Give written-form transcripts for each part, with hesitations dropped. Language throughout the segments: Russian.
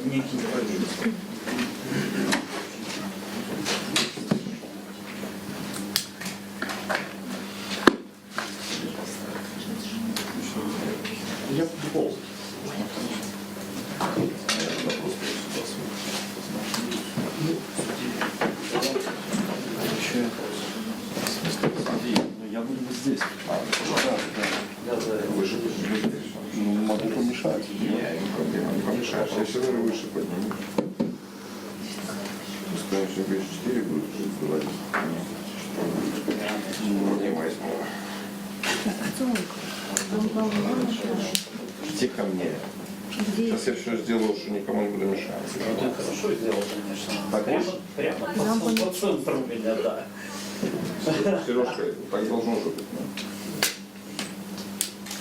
некий проверить. Я пол. Я буду вот здесь. Да. Выше. Ну, могу помешать. Не помешаешь. Я все равно выше подниму. Пускай все 4 будут уже сбивать. Поднимайся. Иди ко мне. Сейчас я все сделаю, что никому не буду мешать. Ты хорошо сделал, конечно. Так Прямо по центру меня, да. Сережка, так должно же быть.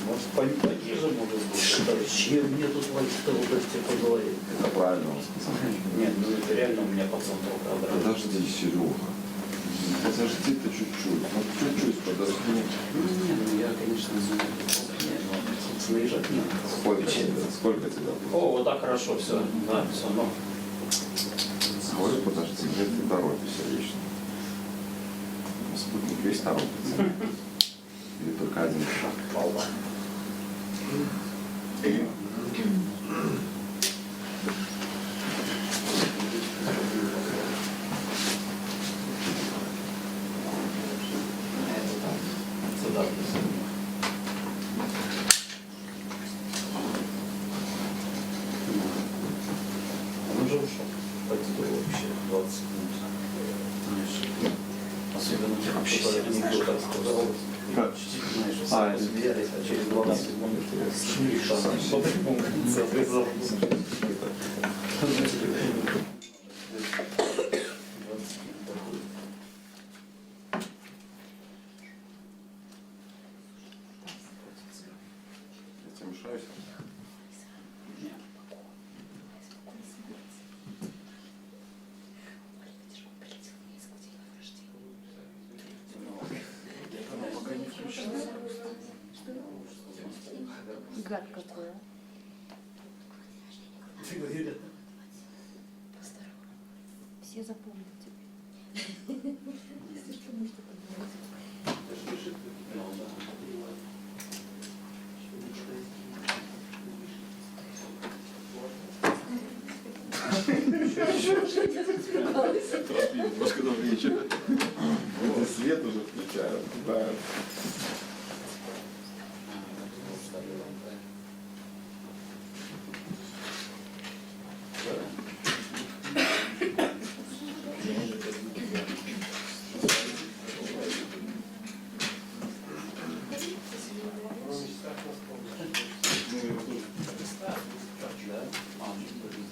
Может, пониже может быть. Чем мне тут водить-то в области по голове? Это правильно он сказал. Нет, ну это реально у меня по центру квадрата. Подожди, Серега. Подожди ты чуть-чуть. Ну чуть-чуть подожди. Ну, я, конечно, наезжать нет. Сколько тебя? О, вот так хорошо, все. Да, все, ну. Говорю, подожди, где ты торопишься вечно? Спутник весь торопится. Или только один шаг? Волна. Сюда. Он уже ушел. Пойти вообще 20 секунд. Особенно те, которые анекдот рассказал. Знаешь, смеялись, а через 20 секунд шмиша. Что ты помнишь? Завязал. Я тебе мешаюсь? Гад какой, а? Все запомнят тебя. Если что, может, это Немножко до вечера. Это свет уже включают. Да.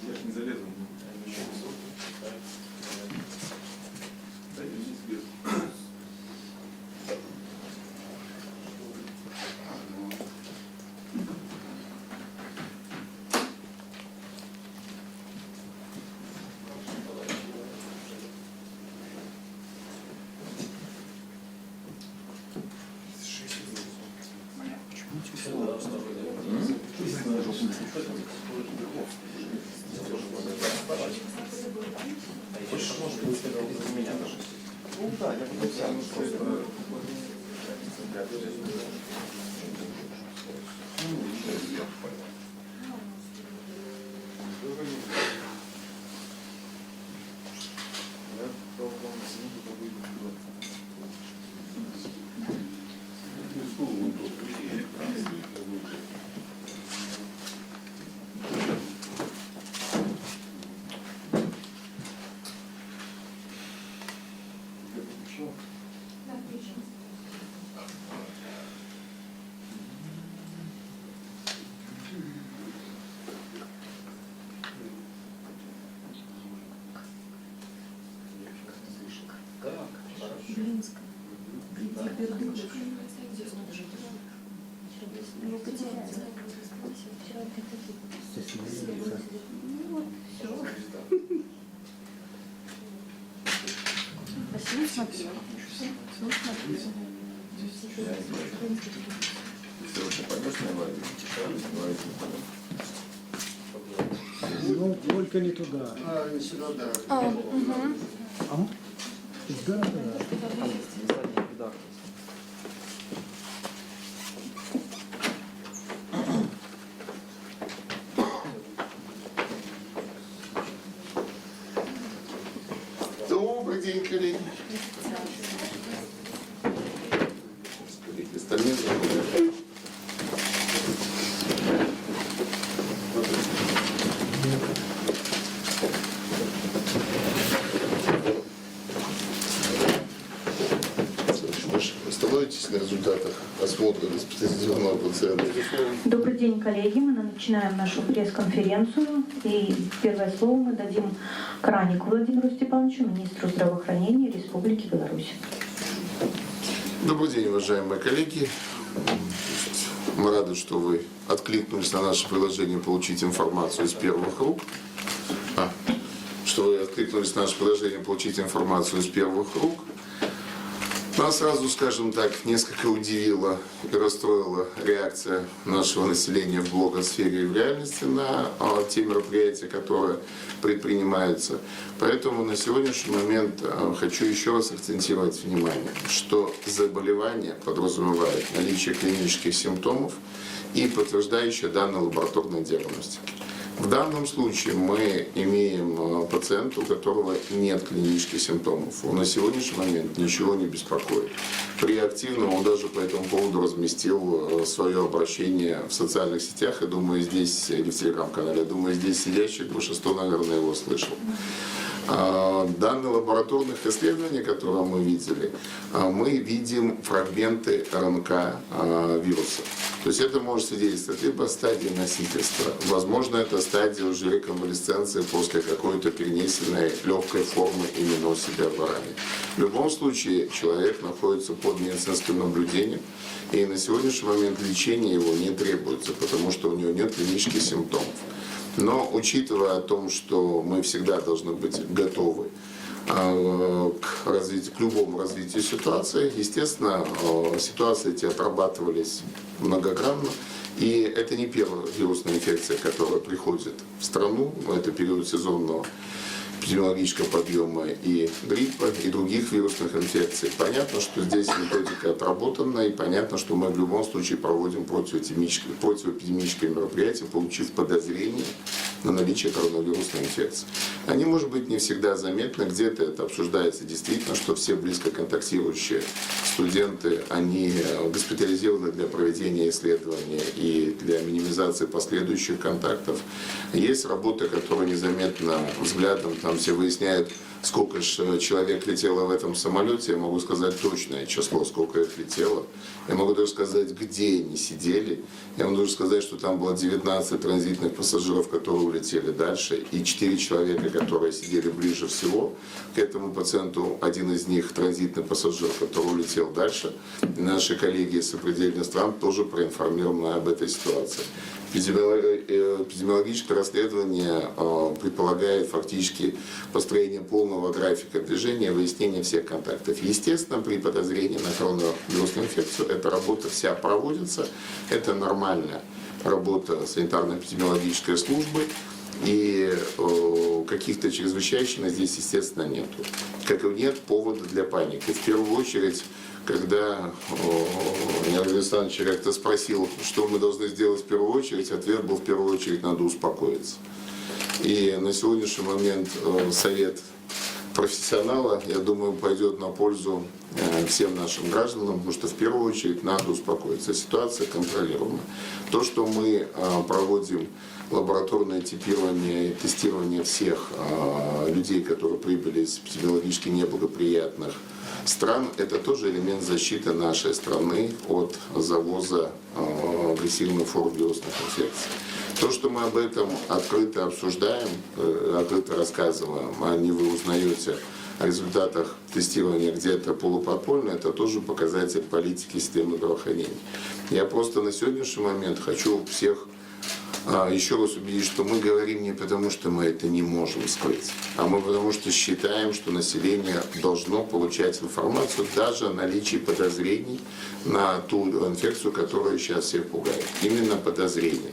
Я ж не залезу. Да, я здесь без. Хочешь, может быть, из меня даже. Ну да, я буду тянуть просто. Блинская. Его потеряли. Ну вот, все. А все смотрел. Все смотрел. Если вообще пойдешь на инвалид, Ну, только не туда. Не сюда, да. Да, да. Задний редактор. Добрый день, коллеги. Господи, остальные забыли. Вы же остановитесь на результатах осмотра госпитализированного пациента. Добрый день, коллеги. Мы начинаем нашу пресс-конференцию. И первое слово мы дадим Кранику Владимиру Степановичу, министру здравоохранения Республики Беларусь. Добрый день, уважаемые коллеги. Мы рады, что вы откликнулись на наше предложение получить информацию из первых рук. Нас сразу, скажем так, несколько удивила и расстроила реакция нашего населения в блогосфере и в реальности на те мероприятия, которые предпринимаются. Поэтому на сегодняшний момент хочу еще раз акцентировать внимание, что заболевание подразумевает наличие клинических симптомов и подтверждающие данные лабораторной диагностики. В данном случае мы имеем пациента, у которого нет клинических симптомов. Он на сегодняшний момент ничего не беспокоит. При активном он даже по этому поводу разместил свое обращение в социальных сетях. Я думаю, здесь, или в телеграм-канале, я думаю, здесь сидящий большинство, наверное, его слышал. Данные лабораторных исследований, которые мы видели, мы видим фрагменты РНК вируса. То есть это может свидетельствовать либо о стадии носительства, возможно, это стадия уже реконвалесценции после какой-то перенесенной легкой формы иммуносидия в ране. В любом случае человек находится под медицинским наблюдением, и на сегодняшний момент лечение его не требуется, потому что у него нет клинических симптомов. Но учитывая о том, что мы всегда должны быть готовы к любому развитию ситуации, естественно, ситуации эти отрабатывались многогранно. И это не первая вирусная инфекция, которая приходит в страну, это период сезонного эпидемиологического подъема и гриппа, и других вирусных инфекций. Понятно, что здесь методика отработана, и понятно, что мы в любом случае проводим противоэпидемические мероприятия, получив подозрение на наличие коронавирусной инфекции. Они, может быть, не всегда заметны, где-то это обсуждается действительно, что все близко контактирующие студенты, они госпитализированы для проведения исследования и для минимизации последующих контактов. Есть работы, которые незаметно взглядом, там все выясняют, сколько же человек летело в этом самолете, я могу сказать точное число, сколько их летело. Я могу даже сказать, где они сидели. Я могу даже сказать, что там было 19 транзитных пассажиров, которые улетели дальше, и 4 человека, которые сидели ближе всего к этому пациенту. Один из них транзитный пассажир, который улетел дальше. И наши коллеги из сопредельных стран тоже проинформированы об этой ситуации. Эпидемиологическое расследование предполагает фактически построение полного графика движения, выяснение всех контактов. Естественно, при подозрении на коронавирусную инфекцию эта работа вся проводится. Это нормальная работа санитарно-эпидемиологической службы. И каких-то чрезвычайщин здесь, естественно, нет. Как и нет повода для паники. В первую очередь, когда Геннадий Александрович как-то спросил, что мы должны сделать в первую очередь, ответ был: в первую очередь надо успокоиться. И на сегодняшний момент совет профессионала, я думаю, пойдет на пользу всем нашим гражданам, потому что в первую очередь надо успокоиться. Ситуация контролируема. То, что мы проводим лабораторное типирование и тестирование всех людей, которые прибыли из эпидемиологически неблагоприятных стран, это тоже элемент защиты нашей страны от завоза агрессивных форм вирусных инфекций. То, что мы об этом открыто обсуждаем, открыто рассказываем, а не вы узнаете о результатах тестирования где-то полуподпольно, это тоже показатель политики системы здравоохранения. Я просто на сегодняшний момент хочу всех еще раз убедить, что мы говорим не потому, что мы это не можем скрыть, а мы потому что считаем, что население должно получать информацию даже о наличии подозрений на ту инфекцию, которая сейчас всех пугает. Именно подозрений.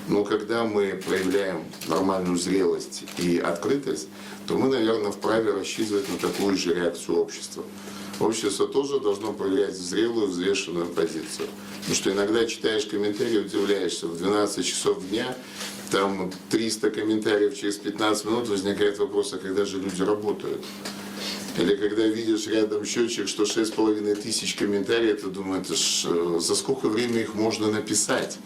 Но когда мы проявляем нормальную зрелость и открытость, то мы, наверное, вправе рассчитывать на такую же реакцию общества. Общество тоже должно проявлять зрелую, взвешенную позицию. Потому что иногда читаешь комментарии, удивляешься, в 12 часов дня там 300 комментариев, через 15 минут возникает вопрос, а когда же люди работают? Или когда видишь рядом счетчик, что 6500 комментариев, ты думаешь, за сколько времени их можно написать?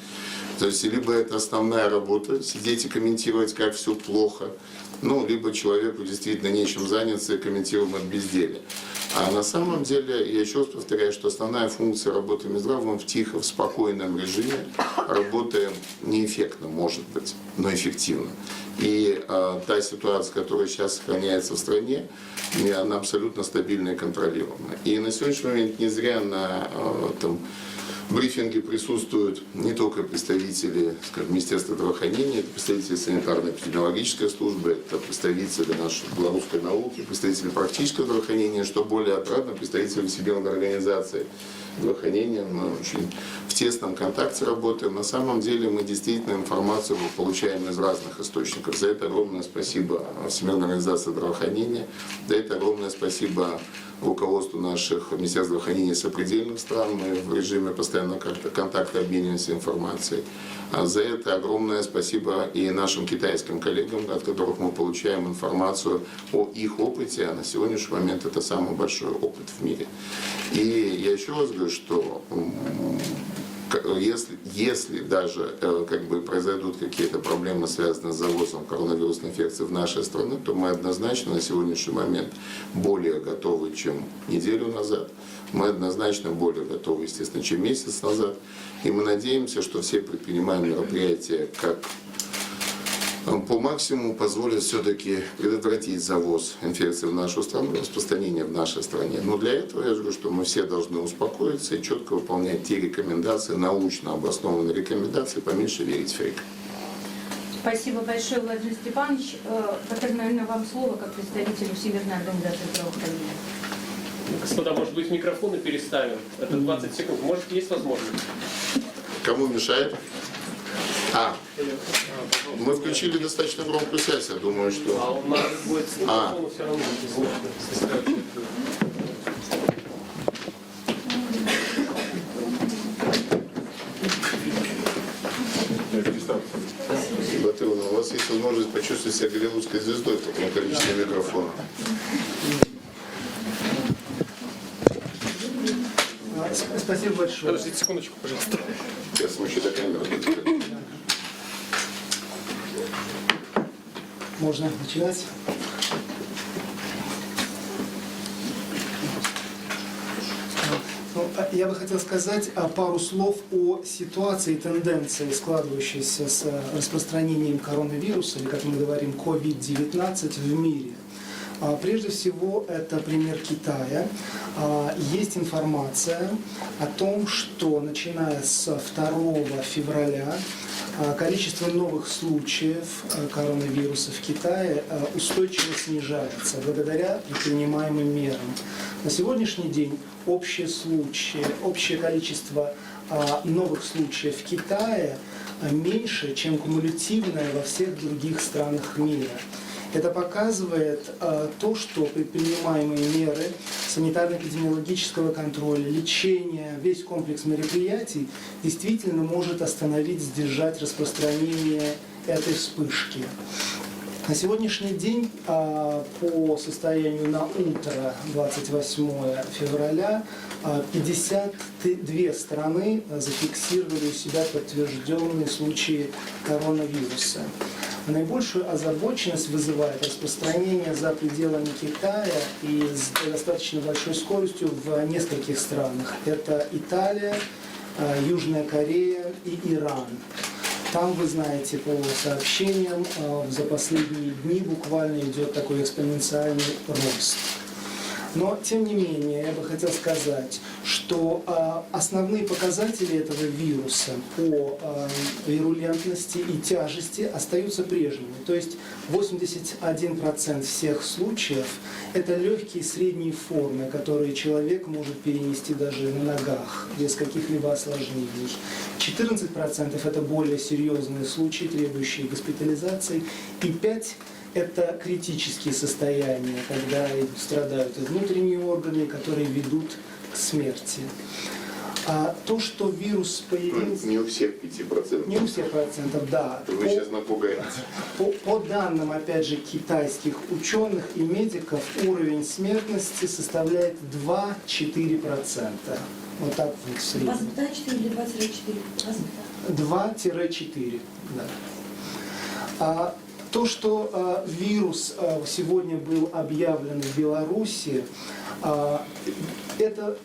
То есть, либо это основная работа, сидеть и комментировать, как все плохо, ну, либо человеку действительно нечем заняться и комментируем от безделия. А на самом деле, я еще раз повторяю, что основная функция работы Минздрава, мы в тихом, в спокойном режиме работаем неэффектно, может быть, но эффективно. И та ситуация, которая сейчас сохраняется в стране, она абсолютно стабильная и контролируемая. И на сегодняшний момент не зря на в брифинге присутствуют не только представители, скажем, Министерства здравоохранения, это представители санитарно-эпидемиологической службы, это представители нашей белорусской науки, представители практического здравоохранения, что более отрадно, представители Всемирной организации здравоохранения. Мы очень в тесном контакте работаем. На самом деле мы действительно информацию получаем из разных источников. За это огромное спасибо Всемирной организации здравоохранения, за это огромное спасибо руководству наших Министерств здравоохранения сопредельных стран. Мы в режиме постоянного контакта обмениваемся информацией. А за это огромное спасибо и нашим китайским коллегам, от которых мы получаем информацию о их опыте. А на сегодняшний момент это самый большой опыт в мире. И я еще раз говорю, что если даже произойдут какие-то проблемы, связанные с завозом коронавирусной инфекции в нашей стране, то мы однозначно на сегодняшний момент более готовы, чем неделю назад. Мы однозначно более готовы, естественно, чем месяц назад. И мы надеемся, что все предпринимаемые мероприятия, как по максимуму позволят все-таки предотвратить завоз инфекции в нашу страну, распространение в нашей стране. Но для этого я говорю, что мы все должны успокоиться и четко выполнять те рекомендации, научно обоснованные рекомендации, поменьше верить фейкам. Спасибо большое, Владимир Степанович. Теперь, наверное, вам слово как представителю Всемирной организации здравоохранения. Господа, может быть, микрофоны переставим? Это 20 секунд. Может, есть возможность? Кому мешает? Мы включили достаточно громкую связь, я думаю, что... А у нас будет с микрофона все равно слышно. Батырова, у вас есть возможность почувствовать себя голливудской звездой в таком количестве микрофонов. Спасибо большое. Подождите секундочку, пожалуйста. Сейчас мы еще до камеры. Можно начинать. Я бы хотел сказать пару слов о ситуации и тенденции, складывающейся с распространением коронавируса, или, как мы говорим, COVID-19 в мире. Прежде всего, это пример Китая. Есть информация о том, что начиная с 2 февраля количество новых случаев коронавируса в Китае устойчиво снижается благодаря предпринимаемым мерам. На сегодняшний день общее количество новых случаев в Китае меньше, чем кумулятивное во всех других странах мира. Это показывает то, что предпринимаемые меры санитарно-эпидемиологического контроля, лечения, весь комплекс мероприятий действительно может остановить, сдержать распространение этой вспышки. На сегодняшний день, по состоянию на утро 28 февраля, 52 страны зафиксировали у себя подтвержденные случаи коронавируса. Наибольшую озабоченность вызывает распространение за пределами Китая и с достаточно большой скоростью в нескольких странах. Это Италия, Южная Корея и Иран. Там, вы знаете, по сообщениям, за последние дни буквально идет такой экспоненциальный рост. Но, тем не менее, я бы хотел сказать, что основные показатели этого вируса по вирулентности и тяжести остаются прежними. То есть 81% всех случаев – это легкие и средние формы, которые человек может перенести даже на ногах, без каких-либо осложнений. 14% – это более серьезные случаи, требующие госпитализации, и 5% это критические состояния, когда страдают и внутренние органы, которые ведут к смерти. А то, что вирус появился... Не у всех 5%. Не у всех процентов, да. Вы сейчас напугаете. По данным, опять же, китайских ученых и медиков, уровень смертности составляет 2-4%. Вот так вот в среднем. 2,4 или 2,4? 2-4, да. То, что вирус сегодня был объявлен в Беларуси, это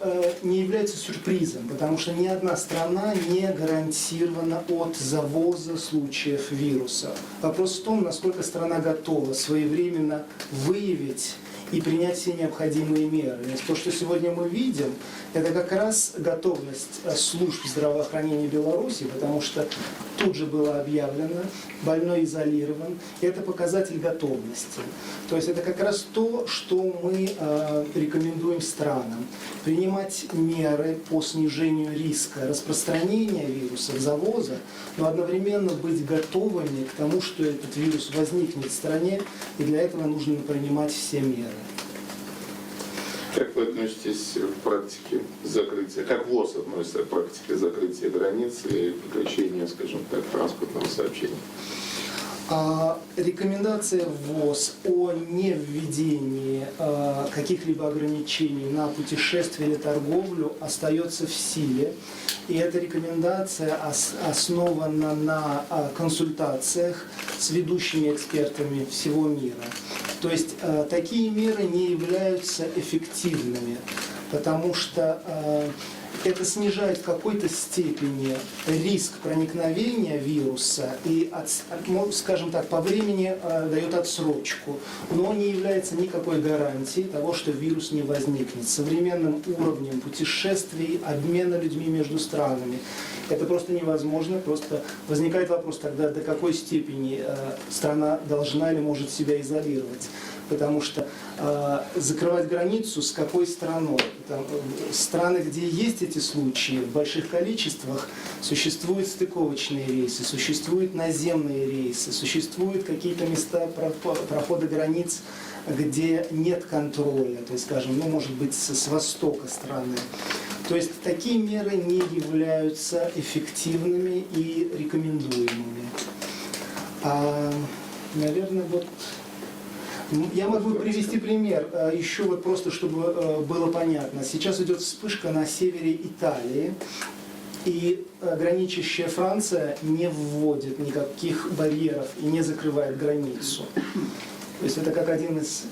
не является сюрпризом, потому что ни одна страна не гарантирована от завоза случаев вируса. Вопрос в том, насколько страна готова своевременно выявить и принять все необходимые меры. То, что сегодня мы видим, это как раз готовность служб здравоохранения Беларуси, потому что тут же было объявлено, больной изолирован, и это показатель готовности. То есть это как раз то, что мы рекомендуем странам. Принимать меры по снижению риска распространения вируса, завоза, но одновременно быть готовыми к тому, что этот вирус возникнет в стране, и для этого нужно принимать все меры. Как вы относитесь к практике закрытия, как ВОЗ относится к практике закрытия границ и прекращения, скажем так, транспортного сообщения? Рекомендация ВОЗ о невведении каких-либо ограничений на путешествие или торговлю остается в силе. И эта рекомендация основана на консультациях с ведущими экспертами всего мира. То есть такие меры не являются эффективными, потому что это снижает в какой-то степени риск проникновения вируса и, скажем так, по времени дает отсрочку, но не является никакой гарантией того, что вирус не возникнет. Современным уровнем путешествий, обмена людьми между странами это просто невозможно, просто возникает вопрос тогда, до какой степени страна должна или может себя изолировать. Потому что закрывать границу с какой страной? Страны, где есть эти случаи в больших количествах, существуют стыковочные рейсы, существуют наземные рейсы, существуют какие-то места прохода границ, где нет контроля, то есть, скажем, может быть, с востока страны. То есть такие меры не являются эффективными и рекомендуемыми. Наверное, вот... Я могу привести пример, еще вот просто, чтобы было понятно. Сейчас идет вспышка на севере Италии, и граничащая Франция не вводит никаких барьеров и не закрывает границу. То есть это как один из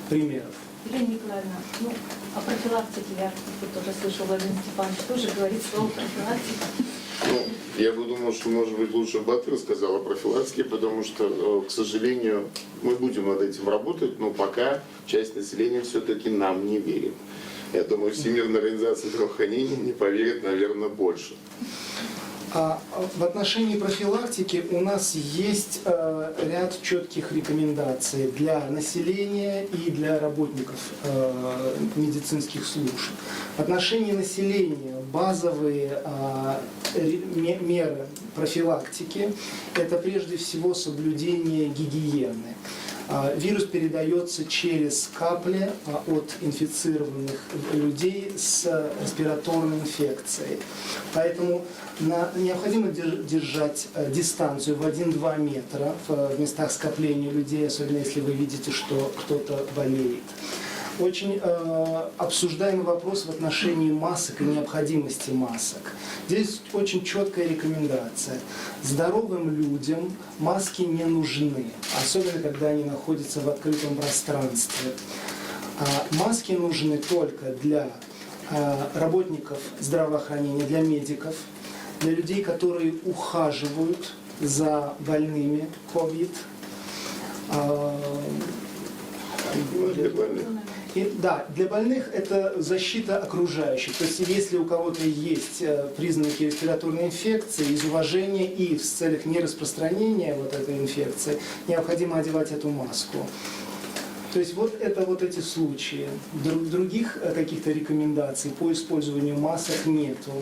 примеров. Елена Николаевна, о профилактике я тоже слышал, Владимир Степанович тоже говорит слово профилактика. Я бы думал, что, может быть, лучше Батыр сказал о профилактике, потому что, к сожалению, мы будем над этим работать, но пока часть населения все-таки нам не верит. Я думаю, Всемирная организация здравоохранения не поверит, наверное, больше. В отношении профилактики у нас есть ряд четких рекомендаций для населения и для работников медицинских служб. В отношении населения базовые меры профилактики – это прежде всего соблюдение гигиены. Вирус передается через капли от инфицированных людей с респираторной инфекцией. Поэтому необходимо держать дистанцию в 1-2 метра в местах скопления людей, особенно если вы видите, что кто-то болеет. Очень обсуждаемый вопрос в отношении масок и необходимости масок. Здесь очень четкая рекомендация. Здоровым людям маски не нужны, особенно когда они находятся в открытом пространстве. Маски нужны только для работников здравоохранения, для медиков, для людей, которые ухаживают за больными COVID. Да, для больных это защита окружающих. То есть если у кого-то есть признаки респираторной инфекции, из уважения и в целях нераспространения вот этой инфекции необходимо одевать эту маску. То есть вот это вот эти случаи. Других каких-то рекомендаций по использованию масок нету.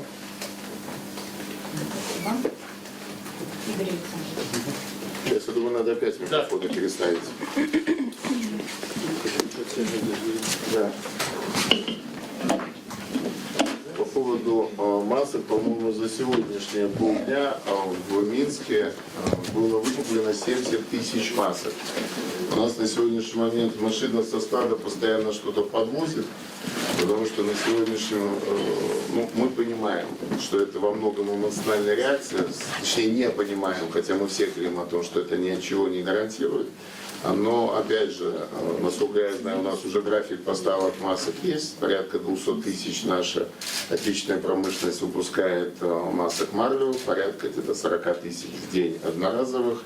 Игорь Александрович. Я думаю, надо опять микрофоны переставить. Да. По поводу масок, по-моему, за сегодняшние полдня в Минске было выкуплено 70 тысяч масок. У нас на сегодняшний момент машина со склада постоянно что-то подвозит, потому что на сегодняшнем, мы понимаем, что это во многом эмоциональная реакция, точнее не понимаем, хотя мы все говорим о том, что это ни от чего не гарантирует. Но, опять же, насколько я знаю, у нас уже график поставок масок есть. Порядка 200 тысяч наша отечественная промышленность выпускает масок Марлю. Порядка где-то 40 тысяч в день одноразовых.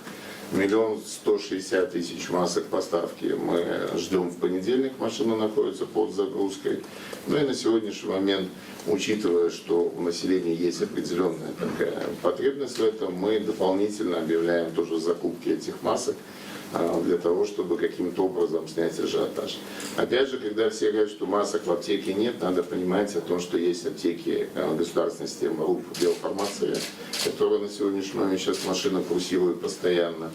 1 160 000 масок поставки мы ждем в понедельник. Машина находится под загрузкой. Ну и на сегодняшний момент, учитывая, что у населения есть определенная такая потребность в этом, мы дополнительно объявляем тоже закупки этих масок, для того, чтобы каким-то образом снять ажиотаж. Опять же, когда все говорят, что масок в аптеке нет, надо понимать о том, что есть аптеки государственной системы РУП биофармация, которая на сегодняшний момент сейчас машина курсирует постоянно,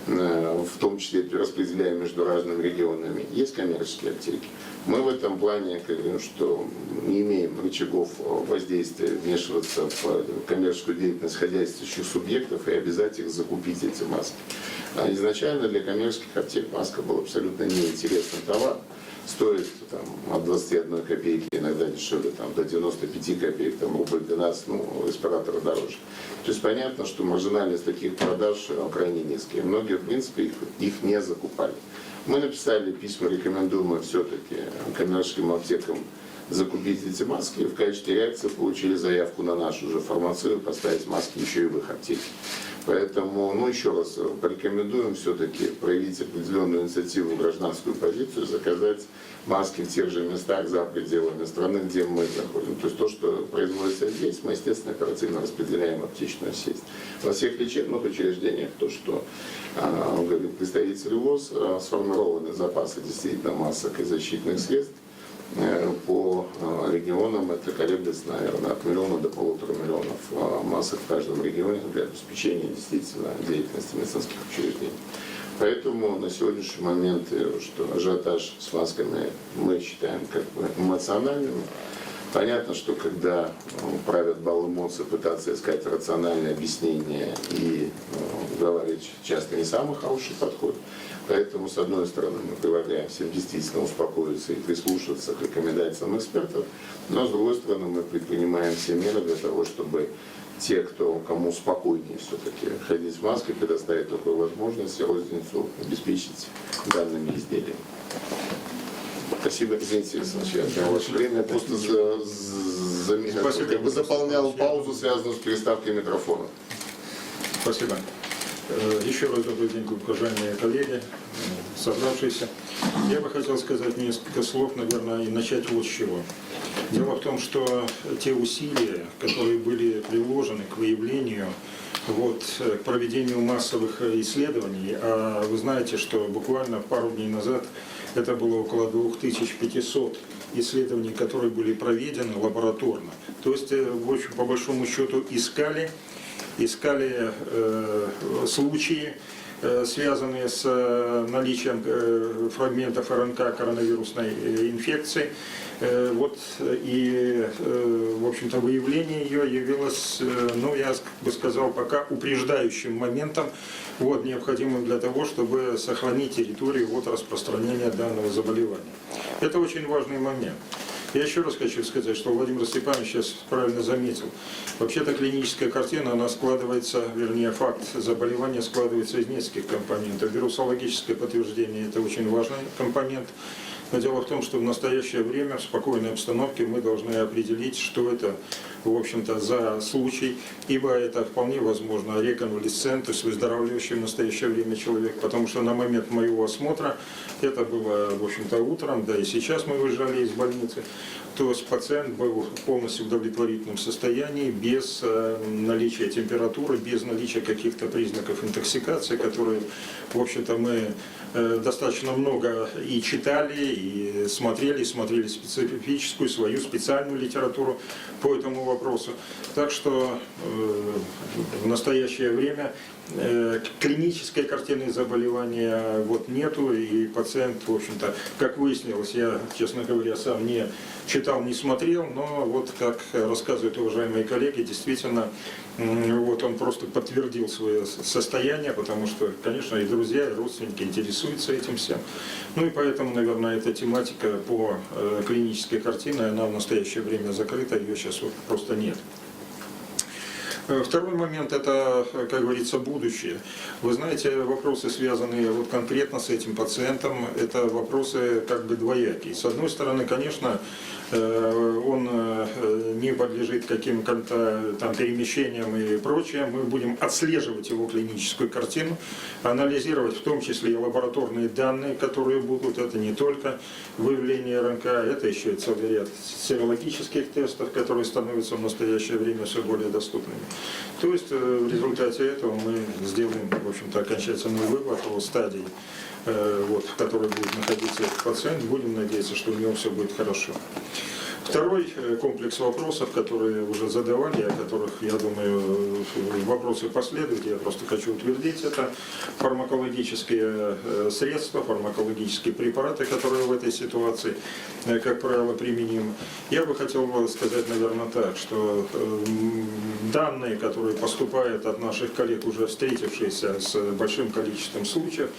в том числе распределяя между разными регионами. Есть коммерческие аптеки. Мы в этом плане говорим, что не имеем рычагов воздействия вмешиваться в коммерческую деятельность хозяйствующих субъектов и обязать их закупить эти маски. А изначально для коммерческих аптек маска был абсолютно неинтересный товар. Стоит от 21 копейки, иногда дешевле, до 95 копеек, рубль 12, респиратор дороже. То есть понятно, что маржинальность таких продаж крайне низкая. Многие, в принципе, их не закупали. Мы написали письма, рекомендуем все-таки коммерческим аптекам закупить эти маски. В качестве реакции получили заявку на нашу же фармацию поставить маски еще и в их аптеке. Поэтому, еще раз, порекомендуем все-таки проявить определенную инициативу, гражданскую позицию, заказать маски в тех же местах за пределами страны, где мы заходим. То есть то, что производится здесь, мы, естественно, оперативно распределяем в аптечную сеть. Во всех лечебных учреждениях то, что говорит представитель ВОЗ, сформированы запасы действительно масок и защитных средств. По регионам это колеблется, наверное, от 1 миллиона до 1,5 миллиона масок в каждом регионе для обеспечения действительно деятельности медицинских учреждений. Поэтому на сегодняшний момент, что ажиотаж с масками мы считаем как бы эмоциональным. Понятно, что когда правят бал эмоций, пытаться искать рациональное объяснение и говорить часто не самый хороший подход. Поэтому, с одной стороны, мы предлагаем всем действительно успокоиться и прислушаться к рекомендациям экспертов, но с другой стороны, мы предпринимаем все меры для того, чтобы те, кому спокойнее все-таки ходить с маской, предоставить такую возможность, розницу обеспечить данными изделиями. Спасибо, извините, я отнял ваше время. Я просто заполнял паузу, связанную с переставкой микрофона. Спасибо. Еще раз добрый день, уважаемые коллеги, собравшиеся. Я бы хотел сказать несколько слов, наверное, и начать вот с чего. Дело в том, что те усилия, которые были приложены к выявлению, к проведению массовых исследований, а вы знаете, что буквально пару дней назад это было около 2500 исследований, которые были проведены лабораторно. То есть, в общем, по большому счету, искали случаи, связанные с наличием фрагментов РНК коронавирусной инфекции. И, в общем-то, выявление ее явилось, я бы сказал, пока упреждающим моментом, необходимым для того, чтобы сохранить территорию от распространения данного заболевания. Это очень важный момент. Я еще раз хочу сказать, что Владимир Степанович сейчас правильно заметил. Вообще-то клиническая картина, она складывается, факт заболевания складывается из нескольких компонентов. Вирусологическое подтверждение – это очень важный компонент. Но дело в том, что в настоящее время в спокойной обстановке мы должны определить, что это в общем-то, за случай, ибо это вполне возможно реконвалесцент, то есть выздоравливающий в настоящее время человек, потому что на момент моего осмотра, это было, в общем-то, утром, да и сейчас мы выезжали из больницы, то есть пациент был полностью в удовлетворительном состоянии, без наличия температуры, без наличия каких-то признаков интоксикации, которые, в общем-то, мы достаточно много и читали, и смотрели специфическую, свою специальную литературу по этому вопросу. Так что в настоящее время клинической картины заболевания вот нету, и пациент, в общем-то, как выяснилось, я, честно говоря, сам не читал, не смотрел, но вот как рассказывают уважаемые коллеги, действительно, вот он просто подтвердил свое состояние, потому что, конечно, и друзья, и родственники интересуются этим всем. Ну и поэтому, наверное, эта тематика по клинической картине, она в настоящее время закрыта, ее сейчас вот просто нет. Второй момент – это, как говорится, будущее. Вы знаете, вопросы, связанные вот конкретно с этим пациентом, это вопросы как бы двоякие. С одной стороны, конечно, он не подлежит каким-то там перемещениям и прочее. Мы будем отслеживать его клиническую картину, анализировать в том числе и лабораторные данные, которые будут. Это не только выявление РНК, это еще и целый ряд серологических тестов, которые становятся в настоящее время все более доступными. То есть в результате этого мы сделаем, в общем-то, окончательный вывод о стадии, вот, в которой будет находиться этот пациент. Будем надеяться, что у него все будет хорошо. Второй комплекс вопросов, которые уже задавали, о которых, я думаю, вопросы последуют, я просто хочу утвердить, это фармакологические средства, фармакологические препараты, которые в этой ситуации, как правило, применимы. Я бы хотел сказать, наверное, так, что данные, которые поступают от наших коллег, уже встретившихся с большим количеством случаев,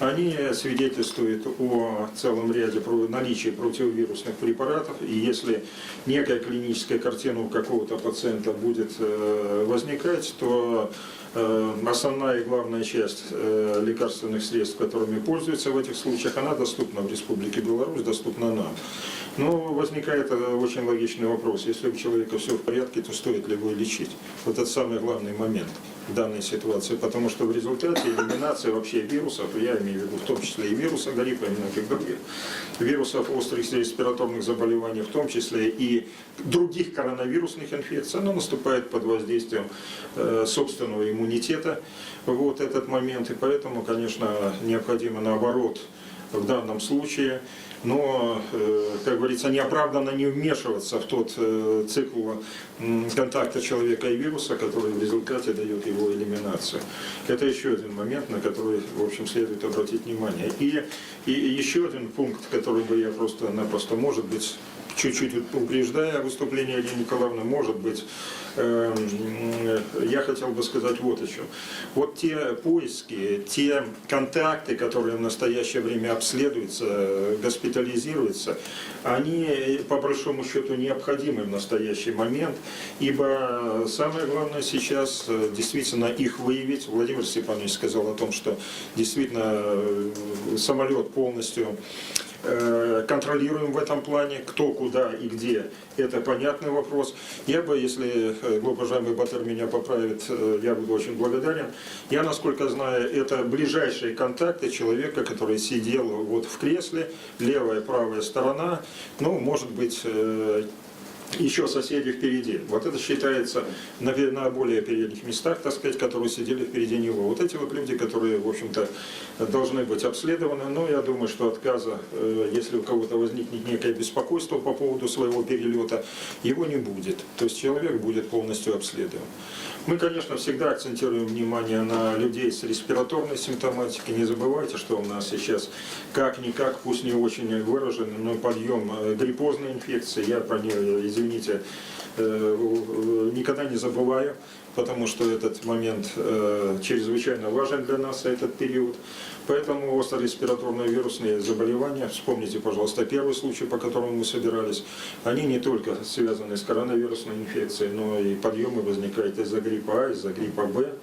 они свидетельствуют о целом ряде наличия противовирусных препаратов, и если некая клиническая картина у какого-то пациента будет возникать, то основная и главная часть лекарственных средств, которыми пользуются в этих случаях, она доступна в Республике Беларусь, доступна нам. Но возникает очень логичный вопрос. Если у человека все в порядке, то стоит ли его лечить? Вот это самый главный момент в данной ситуации, потому что в результате элиминации вообще вирусов, я имею в виду в том числе и вируса гриппа, и многих других вирусов острых респираторных заболеваний, в том числе и других коронавирусных инфекций, она наступает под воздействием собственного иммунитета вот этот момент, и поэтому, конечно, необходимо наоборот в данном случае, но, как говорится, неоправданно не вмешиваться в тот цикл контакта человека и вируса, который в результате дает его элиминацию. Это еще один момент, на который, в общем, следует обратить внимание. И еще один пункт, который бы я просто-напросто, может быть, чуть-чуть упреждая выступление Елены Николаевны, может быть, я хотел бы сказать вот еще. Вот те поиски, те контакты, которые в настоящее время обследуются, госпитализируются, они по большому счету необходимы в настоящий момент, ибо самое главное сейчас действительно их выявить. Владимир Степанович сказал о том, что действительно самолет полностью контролируем в этом плане, кто, куда и где, это понятный вопрос. Я бы, если уважаемый Батыр меня поправит, я буду очень благодарен. Я, насколько знаю, это ближайшие контакты человека, который сидел вот в кресле, левая, правая сторона, ну, может быть, еще соседи впереди. Вот это считается на более передних местах, так сказать, которые сидели впереди него. Вот эти вот люди, которые, в общем-то, должны быть обследованы. Но я думаю, что отказа, если у кого-то возникнет некое беспокойство по поводу своего перелета, его не будет. То есть человек будет полностью обследован. Мы, конечно, всегда акцентируем внимание на людей с респираторной симптоматикой. Не забывайте, что у нас сейчас как-никак, пусть не очень выраженный, но подъем гриппозной инфекции. Я про нее, извините, никогда не забываю, потому что этот момент чрезвычайно важен для нас, этот период. Поэтому остро-респираторные вирусные заболевания, вспомните, пожалуйста, первый случай, по которому мы собирались, они не только связаны с коронавирусной инфекцией, но и подъемы возникают из-за гриппа А, из-за гриппа Б.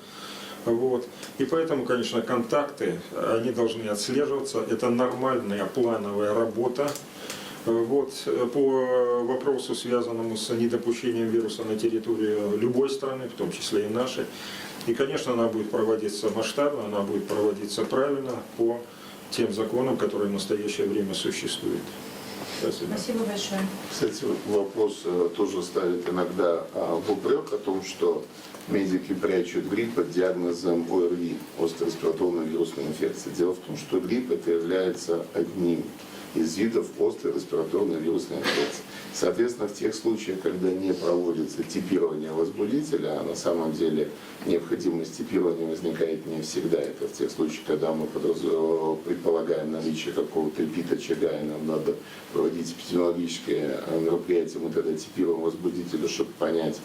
Вот. И поэтому, конечно, контакты, они должны отслеживаться. Это нормальная плановая работа. Вот, по вопросу, связанному с недопущением вируса на территорию любой страны, в том числе и нашей. И, конечно, она будет проводиться масштабно, она будет проводиться правильно по тем законам, которые в настоящее время существуют. Спасибо. Спасибо большое. Кстати, вопрос тоже ставит иногда в упрек о том, что медики прячут грипп под диагнозом ОРВИ, острой респираторной вирусной инфекции. Дело в том, что грипп это является одним из видов острой респираторной вирусной инфекции. Соответственно, в тех случаях, когда не проводится типирование возбудителя, а на самом деле необходимость типирования возникает не всегда. Это в тех случаях, когда мы предполагаем наличие какого-то эпид-очага, и нам надо проводить эпидемиологическое мероприятие, мы тогда типируем возбудителя, чтобы понять,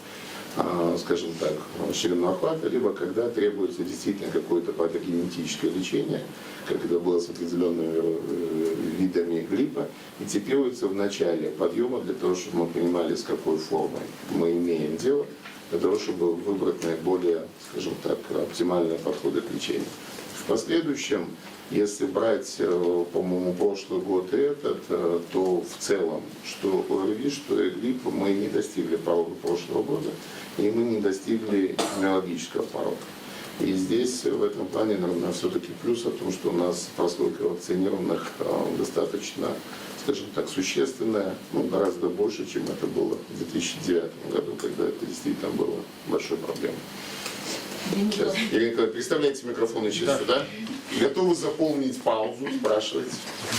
скажем так, ширину охвата, либо когда требуется действительно какое-то патогенетическое лечение, как это было с определенными видами гриппа, и типируется в начале подъема для того, чтобы мы понимали, с какой формой мы имеем дело, для того, чтобы выбрать наиболее, скажем так, оптимальные подходы к лечению. В последующем, если брать, по-моему, прошлый год и этот, то в целом, что ОРВИ, что и грипп, мы не достигли порога прошлого года, и мы не достигли эпидемиологического порога. И здесь в этом плане, наверное, все-таки плюс о том, что у нас прослойка вакцинированных достаточно, скажем так, существенная, гораздо больше, чем это было в 2009 году, когда это действительно было большой проблемой. Сейчас. Ирина Николаевна, представляете микрофон еще сюда. Готовы заполнить паузу, спрашивайте.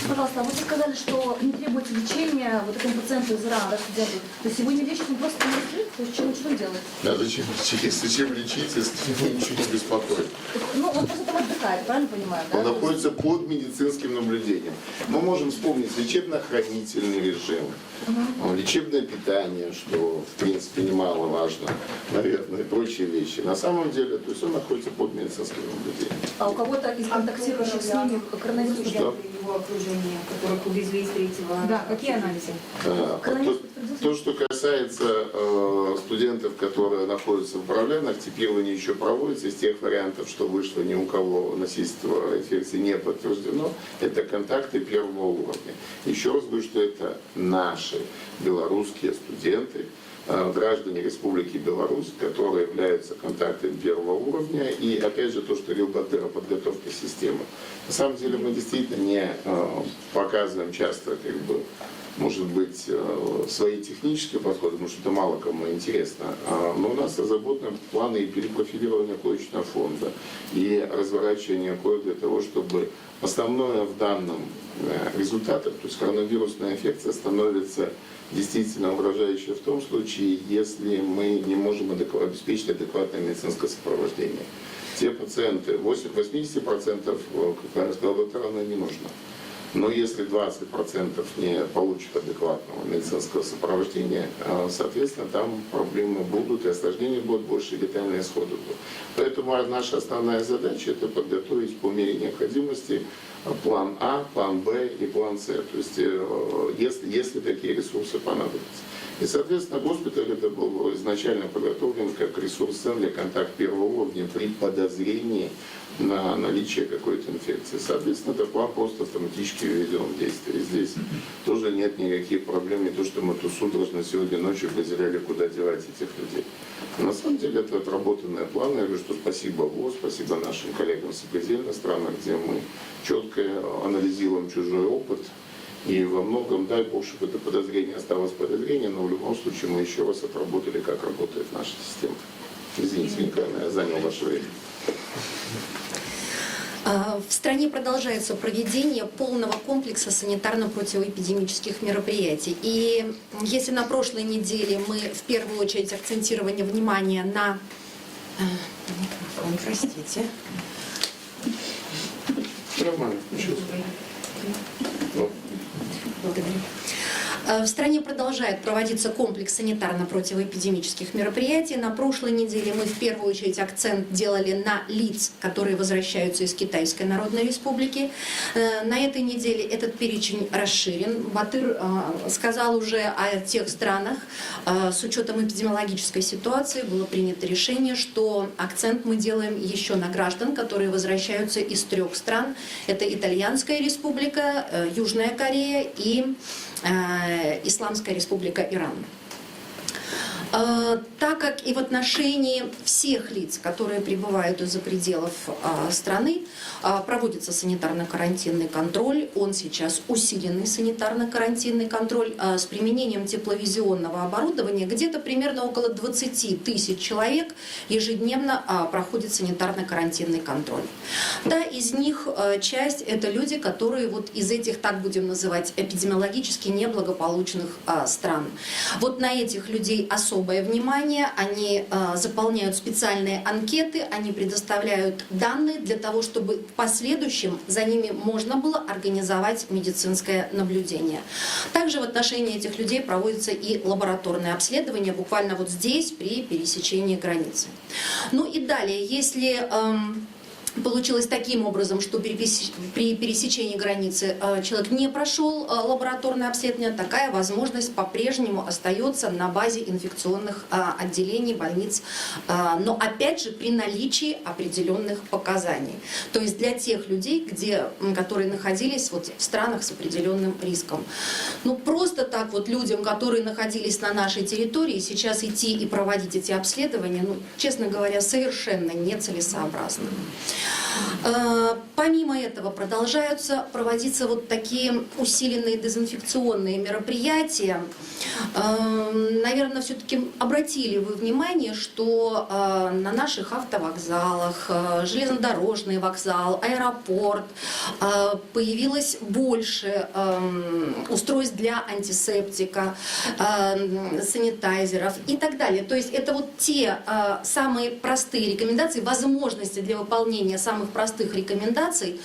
Пожалуйста, вы сказали, что не требуется лечения вот этому пациенту из Ирана, да, студенту. То есть его не лечат, он просто не лечит? То есть что он делает? А зачем лечить? Если чем лечить, если его ничего не беспокоит? Ну, он просто там отдыхает, правильно понимаю? Да? Он находится под медицинским наблюдением. Мы можем вспомнить лечебно-охранительный режим, лечебное питание, что в принципе немаловажно, наверное, и прочие вещи. На самом деле, то есть он находится под медицинским наблюдением. А у кого-то из контактирующих с ними коронавирус? Что? Его окружение, которых увезли из третьего. Да, какие анализы? То, что касается студентов, которые находятся в управлениях, типирование еще проводится. Из тех вариантов, что вышло, ни у кого носительство инфекции не подтверждено, это контакты первого уровня. Еще раз говорю, что это наши белорусские студенты, граждане Республики Беларусь, которые являются контактами первого уровня. И опять же то, что говорил Батыр о подготовке системы. На самом деле мы действительно не показываем часто, может быть, свои технические подходы, потому что это мало кому интересно. Но у нас разработаны планы и перепрофилирования коечного фонда, и разворачивания коек для того, чтобы основное в данном результате, то есть коронавирусная инфекция, становится действительно угрожающей в том случае, если мы не можем обеспечить адекватное медицинское сопровождение. Те пациенты, 80% как сказал доктор, оно не нужно. Но если 20% не получат адекватного медицинского сопровождения, соответственно, там проблемы будут, и осложнения будут больше, и летальные исходы будут. Поэтому наша основная задача – это подготовить по мере необходимости план А, план Б и план С. То есть, если такие ресурсы понадобятся. И, соответственно, госпиталь это был изначально подготовлен как ресурс-центр для контакта первого уровня при подозрении на наличие какой-то инфекции. Соответственно, этот план просто автоматически введен в действие. И здесь тоже нет никаких проблем, не то, что мы тут судорожно сегодня ночью потеряли, куда девать этих людей. На самом деле это отработанные планы. Я говорю, что спасибо ВОЗ, спасибо нашим коллегам в сопредельных странах, где мы четко анализируем чужой опыт. И во многом, дай Бог, чтобы это подозрение осталось подозрением, но в любом случае мы еще раз отработали, как работает наша система. Извините, Николай, я занял ваше время. В стране продолжается проведение полного комплекса санитарно-противоэпидемических мероприятий. И если на прошлой неделе мы в первую очередь акцентировали внимание на... Простите. Нормально, ничего. Благодарю. В стране продолжает проводиться комплекс санитарно-противоэпидемических мероприятий. На прошлой неделе мы в первую очередь акцент делали на лиц, которые возвращаются из Китайской Народной Республики. На этой неделе этот перечень расширен. Батыр сказал уже о тех странах. С учетом эпидемиологической ситуации было принято решение, что акцент мы делаем еще на граждан, которые возвращаются из 3 стран. Это Итальянская Республика, Южная Корея и Исламская Республика Иран. Так как и в отношении всех лиц, которые прибывают из-за пределов страны, проводится санитарно-карантинный контроль. Он сейчас усиленный санитарно-карантинный контроль с применением тепловизионного оборудования. Где-то примерно около 20 тысяч человек ежедневно проходит санитарно-карантинный контроль. Да, из них часть это люди, которые вот из этих, так будем называть, эпидемиологически неблагополучных стран. Вот на этих людей особое внимание, они заполняют специальные анкеты, они предоставляют данные для того, чтобы в последующем за ними можно было организовать медицинское наблюдение. Также в отношении этих людей проводится и лабораторное обследование, буквально вот здесь, при пересечении границы. Ну и далее, если получилось таким образом, что при пересечении границы человек не прошел лабораторное обследование, такая возможность по-прежнему остается на базе инфекционных отделений, больниц, но опять же при наличии определенных показаний. То есть для тех людей, которые находились вот в странах с определенным риском. Ну просто так вот людям, которые находились на нашей территории, сейчас идти и проводить эти обследования, ну, честно говоря, совершенно нецелесообразно. Помимо этого продолжаются проводиться вот такие усиленные дезинфекционные мероприятия. Наверное, все-таки обратили вы внимание, что на наших автовокзалах, железнодорожный вокзал, аэропорт появилось больше устройств для антисептика, санитайзеров и так далее. То есть это вот те самые простые рекомендации, возможности для выполнения самых простых рекомендаций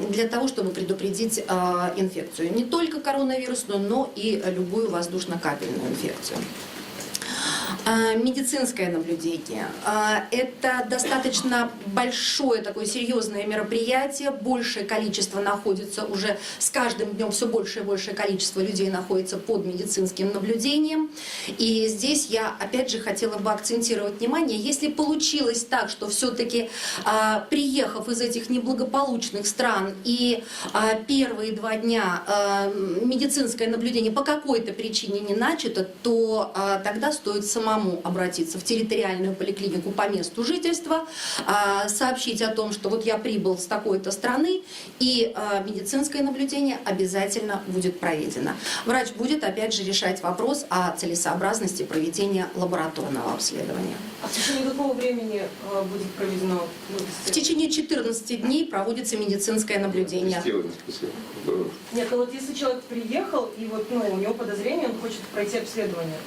для того, чтобы предупредить инфекцию. Не только коронавирусную, но и любую воздушно-капельную инфекцию. Медицинское наблюдение. Это достаточно большое, такое серьезное мероприятие. Большее количество находится уже с каждым днем, все большее и большее количество людей находится под медицинским наблюдением. И здесь я опять же хотела бы акцентировать внимание, если получилось так, что все-таки приехав из этих неблагополучных стран и первые 2 дня медицинское наблюдение по какой-то причине не начато, то тогда стоит самому обратиться в территориальную поликлинику по месту жительства, сообщить о том, что вот я прибыл с такой-то страны, и медицинское наблюдение обязательно будет проведено. Врач будет опять же решать вопрос о целесообразности проведения лабораторного обследования. А в течение какого времени будет проведено? В течение 14 дней проводится медицинское наблюдение. Нет, ну вот если человек приехал, и вот у него подозрение, он хочет пройти обследование.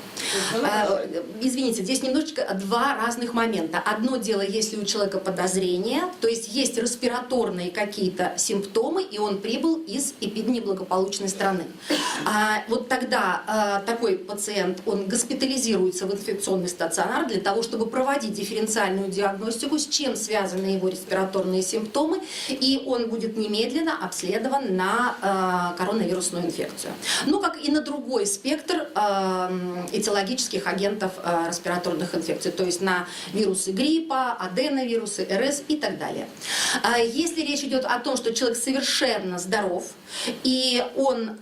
Извините, здесь немножечко 2 разных момента. Одно дело, если у человека подозрение, то есть есть респираторные какие-то симптомы, и он прибыл из неблагополучной страны. Вот тогда такой пациент, он госпитализируется в инфекционный стационар для того, чтобы проводить дифференциальную диагностику, с чем связаны его респираторные симптомы, и он будет немедленно обследован на коронавирусную инфекцию. Ну, как и на другой спектр этиологических агентов респираторных инфекций, то есть на вирусы гриппа, аденовирусы, РС и так далее. Если речь идет о том, что человек совершенно здоров, и он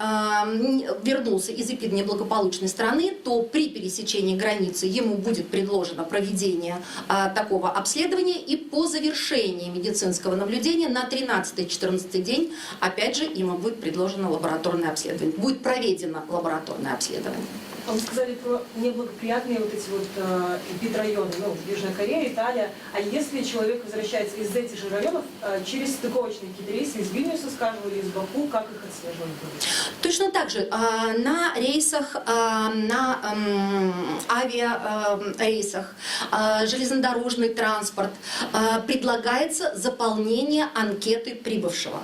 вернулся из неблагополучной страны, то при пересечении границы ему будет предложено проведение такого обследования, и по завершении медицинского наблюдения на 13-14 день, опять же, ему будет предложено лабораторное обследование. Будет проведено лабораторное обследование. Вы сказали про неблагоприятные вот эти вот эпидрайоны, Южная Корея, Италия. А если человек возвращается из этих же районов через стыковочные какие-то рейсы из Вильнюса, скажем, или из Баку, как их отслеживать будет? Точно так же. На рейсах, на авиарейсах, железнодорожный транспорт предлагается заполнение анкеты прибывшего.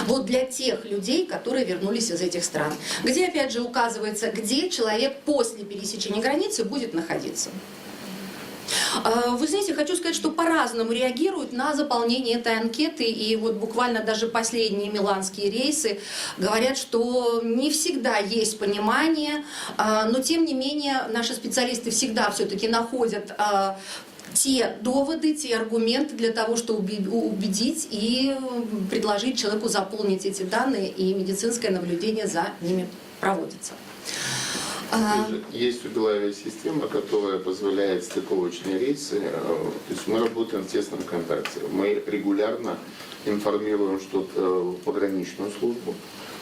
Вот для тех людей, которые вернулись из этих стран. Где, опять же, указывается, где человек после пересечения границы будет находиться. Вы знаете, хочу сказать, что по-разному реагируют на заполнение этой анкеты. И вот буквально даже последние миланские рейсы говорят, что не всегда есть понимание, но тем не менее наши специалисты всегда все-таки находят те доводы, те аргументы для того, чтобы убедить и предложить человеку заполнить эти данные, и медицинское наблюдение за ними проводится. Есть у Белавии система, которая позволяет стыковочные рейсы. То есть мы работаем в тесном контакте. Мы регулярно информируем пограничную службу,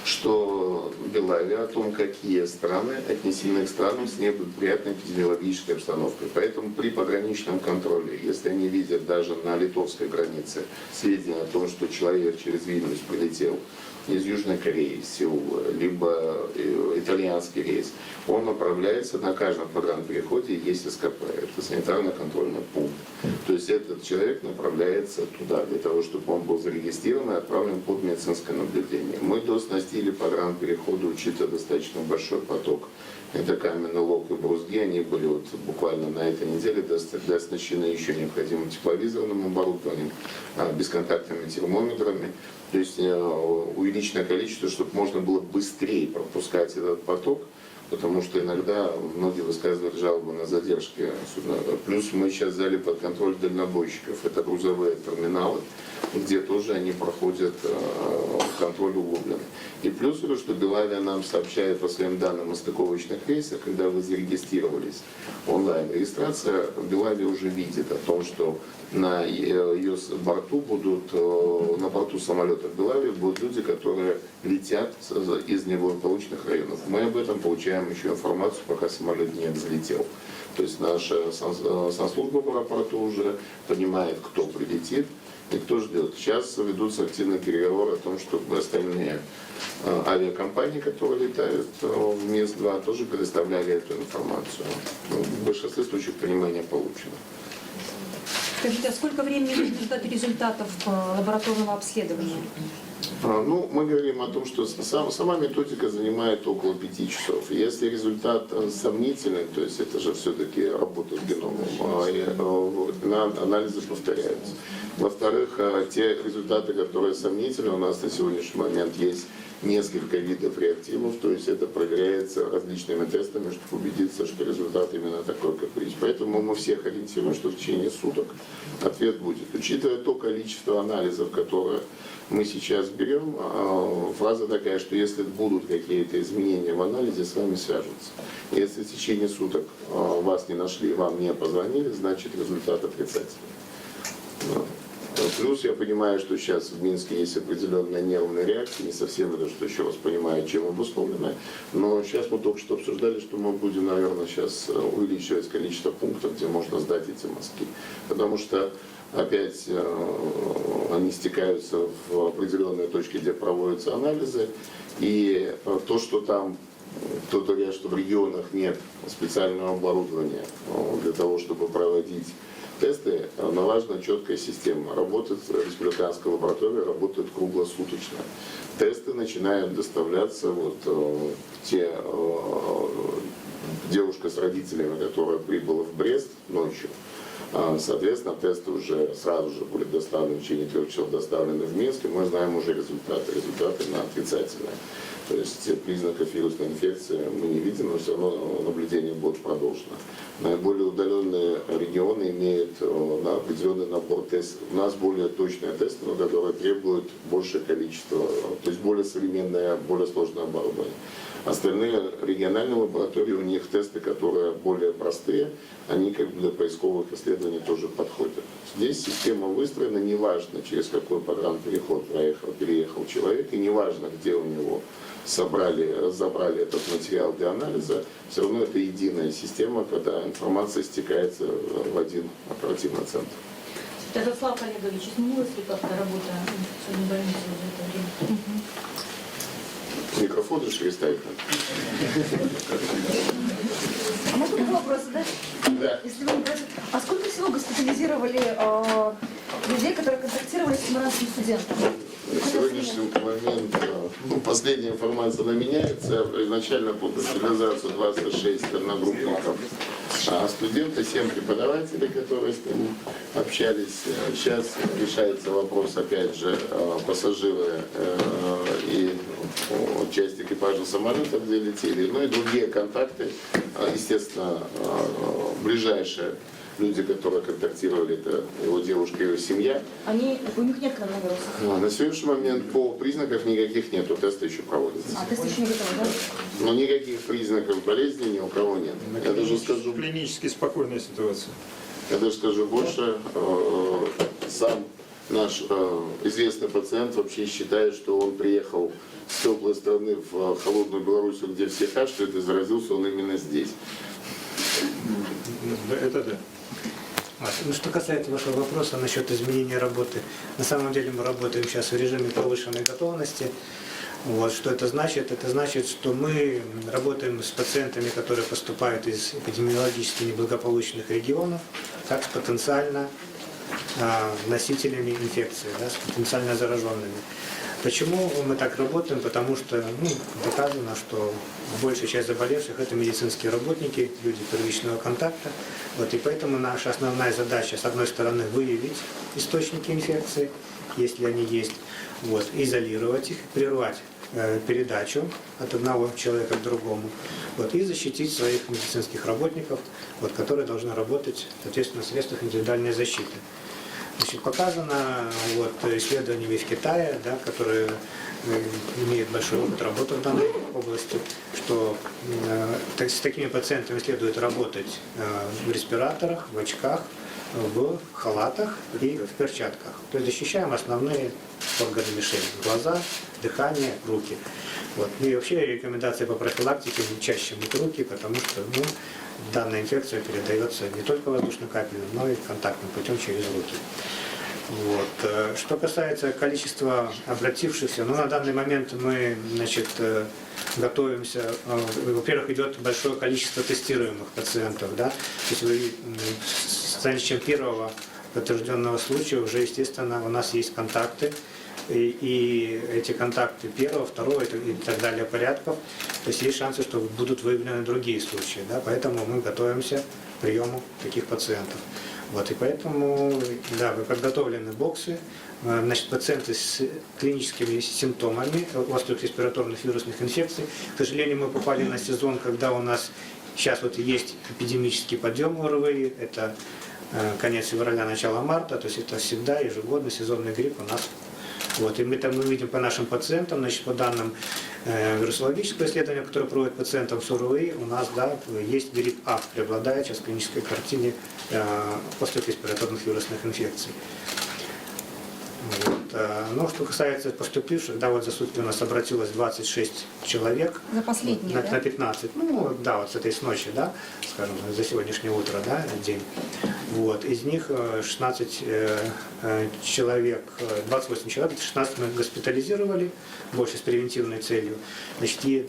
что Белавия о том, какие страны отнесены к странам с неблагоприятной эпидемиологической обстановкой. Поэтому при пограничном контроле, если они видят даже на литовской границе сведения о том, что человек через Вильнюс прилетел из Южной Кореи, из Сеула, либо итальянский рейс, он направляется на каждом погранпереходе, есть СКП, это санитарно-контрольный пункт. То есть этот человек направляется туда, для того, чтобы он был зарегистрирован и отправлен под медицинское наблюдение. Мы доснастили погранпереходы, учитывая достаточно большой поток. Это Каменный Лог и Брузги, они были буквально на этой неделе оснащены еще необходимым тепловизорным оборудованием, бесконтактными термометрами. То есть увеличенное количество, чтобы можно было быстрее пропускать этот поток, потому что иногда многие высказывают жалобы на задержки судна. Плюс мы сейчас взяли под контроль дальнобойщиков, это грузовые терминалы, где тоже они проходят контроль углубленный. И плюс, что Белавия нам сообщает по своим данным о стыковочных рейсах, когда вы зарегистрировались, онлайн-регистрация, Белавия уже видит о том, что на ее борту на борту самолета Белавии будут люди, которые летят из неблагополучных районов. Мы об этом получаем еще информацию, пока самолет не взлетел. То есть наша санслужба в аэропорту уже понимает, кто прилетит и кто ждет. Сейчас ведутся активные переговоры о том, чтобы остальные авиакомпании, которые летают в МИС-2, тоже предоставляли эту информацию. В большинстве случаев понимание получено. Скажите, а сколько времени нужно ждать результатов лабораторного обследования? Ну, мы говорим о том, что сама методика занимает около 5 часов. Если результат сомнительный, то есть это же все-таки работа с геномом, анализы повторяются. Во-вторых, те результаты, которые сомнительны, у нас на сегодняшний момент есть несколько видов реактивов, то есть это проверяется различными тестами, чтобы убедиться, что результат именно такой, как есть. Поэтому мы всех ориентируем, что в течение суток ответ будет. Учитывая то количество анализов, которое мы сейчас берем, фраза такая, что если будут какие-то изменения в анализе, с вами свяжутся. Если в течение суток вас не нашли, вам не позвонили, значит результат отрицательный. Плюс я понимаю, что сейчас в Минске есть определенная нервная реакция, не совсем это, что еще раз понимаю, чем обусловлено, но сейчас мы только что обсуждали, что мы будем, наверное, сейчас увеличивать количество пунктов, где можно сдать эти мазки, потому что опять они стекаются в определенные точки, где проводятся анализы, и то, что там кто-то говорит, что в регионах нет специального оборудования для того, чтобы проводить тесты, налажена четкая система. Работает республиканская лаборатория, работает круглосуточно. Тесты начинают доставляться, девушка с родителями, которая прибыла в Брест ночью, соответственно, тесты уже сразу же были доставлены, в течение 3 часов доставлены в Минск, и мы знаем уже результаты. Результаты на отрицательные. То есть признаков вирусной инфекции мы не видим, но все равно наблюдение будет продолжено. Наиболее удаленные регионы имеют определенный набор тестов. У нас более точные тесты, но которые требуют большее количество, то есть более современное, более сложное оборудование. Остальные региональные лаборатории, у них тесты, которые более простые, они как бы для поисковых исследований тоже подходят. Здесь система выстроена, неважно, через какой погранпереход переехал человек, и неважно, где у него разобрали этот материал для анализа, все равно это единая система, когда информация стекается в один оперативный центр. Ярослав Олегович, изменилась ли как-то работа инфекционной больницы за это время? Микрофон же переставить. А можно такой вопрос задать? Да. Если вы не против. А сколько всего госпитализировали людей, которые контактировали с миранским студентом? На сегодняшний момент, последняя информация, она меняется. Изначально по специализации 26 одногруппников, а студенты, 7 преподавателей, которые с ним общались. Сейчас решается вопрос, опять же, пассажиры и часть экипажа самолета, где летели, ну и другие контакты. Естественно, ближайшие люди, которые контактировали, это его девушка и его семья. У них нет коронавируса? На сегодняшний момент по признаков никаких нету, тесты еще проводятся. А тесты еще не готовы, да? Но никаких признаков болезни ни у кого нет. Я даже скажу, Клинически спокойная ситуация. я даже скажу больше, сам наш известный пациент вообще считает, что он приехал с теплой страны в холодную Белоруссию, где все кашляют, и заразился он именно здесь. Это да. Ну, что касается вашего вопроса насчет изменения работы, на самом деле мы работаем сейчас в режиме повышенной готовности. Вот, что это значит? Это значит, что мы работаем с пациентами, которые поступают из эпидемиологически неблагополучных регионов, как с потенциально носителями инфекции, да, с потенциально зараженными. Почему мы так работаем? Потому что доказано, что большая часть заболевших – это медицинские работники, люди первичного контакта. Вот, и поэтому наша основная задача, с одной стороны, выявить источники инфекции, если они есть, вот, изолировать их, прервать передачу от одного человека к другому, вот, и защитить своих медицинских работников, вот, которые должны работать, соответственно, в средствах индивидуальной защиты. Значит, показано исследованиями в Китае, да, которые имеют большой опыт работы в данной области, что с такими пациентами следует работать в респираторах, в очках, в халатах и в перчатках. То есть защищаем основные органы мишени: глаза, дыхание, руки. Вот. И вообще рекомендация по профилактике чаще мыть руки, потому что данная инфекция передается не только воздушно-капельным, но и контактным путем через руки. Вот. Что касается количества обратившихся, на данный момент мы, готовимся. Во-первых, идет большое количество тестируемых пациентов, да? То есть с наличием первого подтвержденного случая уже, естественно, у нас есть контакты. И эти контакты первого, второго и так далее порядков, то есть есть шансы, что будут выявлены другие случаи, да, поэтому мы готовимся к приему таких пациентов. Вот, и поэтому, да, вы подготовлены боксы, значит, пациенты с клиническими симптомами острых респираторных вирусных инфекций. К сожалению, мы попали на сезон, когда у нас сейчас есть эпидемический подъем ОРВИ, это конец февраля, начало марта, то есть это всегда ежегодно сезонный грипп у нас. Вот, и мы видим по нашим пациентам, значит, по данным вирусологического исследования, которое проводит пациентам с ОРВИ, у нас, да, есть грипп А, преобладает сейчас в клинической картине острых респираторных вирусных инфекций. Вот. Но что касается поступивших, да, вот за сутки у нас обратилось 26 человек. За последние, на, да? на 15. Ну, да, вот с этой с ночи, да, скажем, за сегодняшнее утро, да, день. Вот. Из них 16 человек, 28 человек, 16 мы госпитализировали, больше с превентивной целью. Значит, и,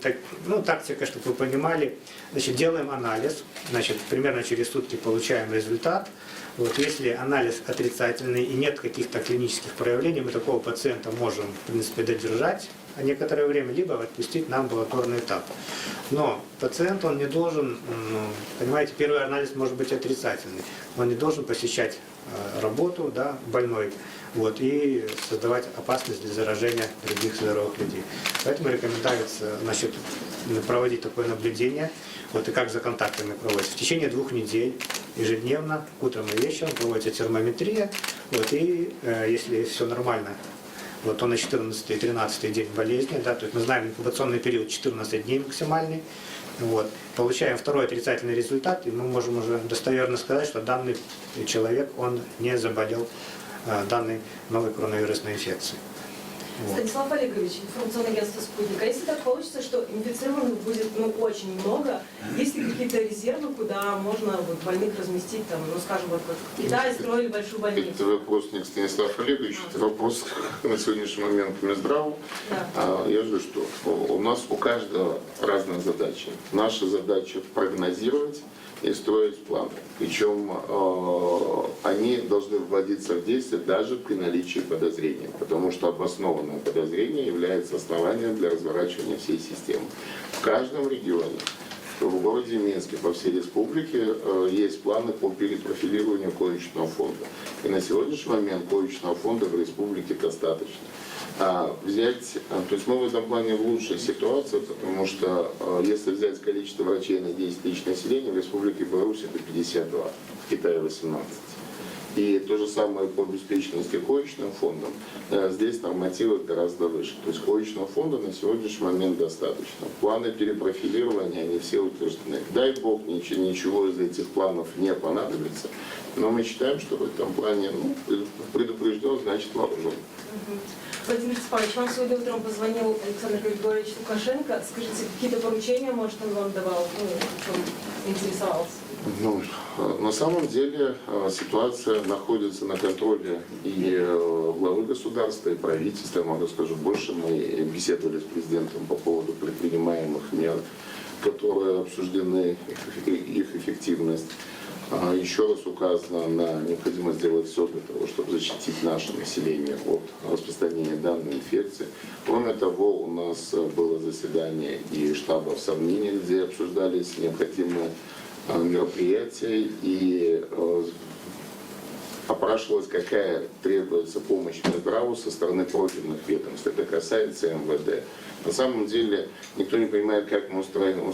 тактика, чтобы вы понимали, значит, делаем анализ, значит, примерно через сутки получаем результат. Вот, если анализ отрицательный и нет каких-то клинических проявлений, мы такого пациента можем, в принципе, додержать некоторое время, либо отпустить на амбулаторный этап. Но пациент, он не должен, понимаете, первый анализ может быть отрицательный, он не должен посещать работу, да, больной, вот, и создавать опасность для заражения других здоровых людей. Поэтому рекомендуется, значит, проводить такое наблюдение, вот, и как за контактами проводится. В течение 2 недель ежедневно, утром и вечером проводится термометрия, вот, и если все нормально, вот, то на 14 и 13 день болезни, да, то есть мы знаем инкубационный период 14 дней максимальный, вот, получаем второй отрицательный результат, и мы можем уже достоверно сказать, что данный человек, он не заболел данной новой коронавирусной инфекцией. Вот. Станислав Олегович, информационное агентство «Спутник». А если так получится, что инфицированных будет очень много, есть ли какие-то резервы, куда можно больных разместить, там, скажем, вот в Китае строили большую больницу? Это вопрос не к Станиславу Олеговичу, это вопрос на сегодняшний момент к Минздраву. Да. Я говорю, что у нас у каждого разная задача. Наша задача прогнозировать и строить планы. Причем они должны вводиться в действие даже при наличии подозрения, потому что обоснованно подтвержденное подозрение является основанием для разворачивания всей системы. В каждом регионе, в городе Минске, по всей республике есть планы по перепрофилированию коечного фонда. И на сегодняшний момент коечного фонда в республике достаточно. То есть мы в этом плане в лучшей ситуации, потому что если взять количество врачей на 10 тысяч населения, в Республике Беларусь это 52, в Китае 18. И то же самое по обеспеченности коечным фондом. Здесь нормативы гораздо выше. То есть коечного фонда на сегодняшний момент достаточно. Планы перепрофилирования, они все утверждены. Дай бог, ничего из этих планов не понадобится. Но мы считаем, что в этом плане предупрежден, значит вооружен. Владимир Степанович, вам сегодня утром позвонил Александр Григорьевич Лукашенко. Скажите, какие-то поручения, может, он вам давал, чем интересовался? На самом деле ситуация находится на контроле и главы государства, и правительства. Я могу сказать больше, мы беседовали с президентом по поводу предпринимаемых мер, которые обсуждены, их эффективность. Еще раз указано на необходимость сделать все для того, чтобы защитить наше население от распространения данной инфекции. Кроме того, у нас было заседание и штабов Совмина, где обсуждались необходимые мероприятия и опрашивалась, какая требуется помощь Минздраву со стороны профильных ведомств. Это касается МВД. На самом деле никто не понимает, как мы устанавливаем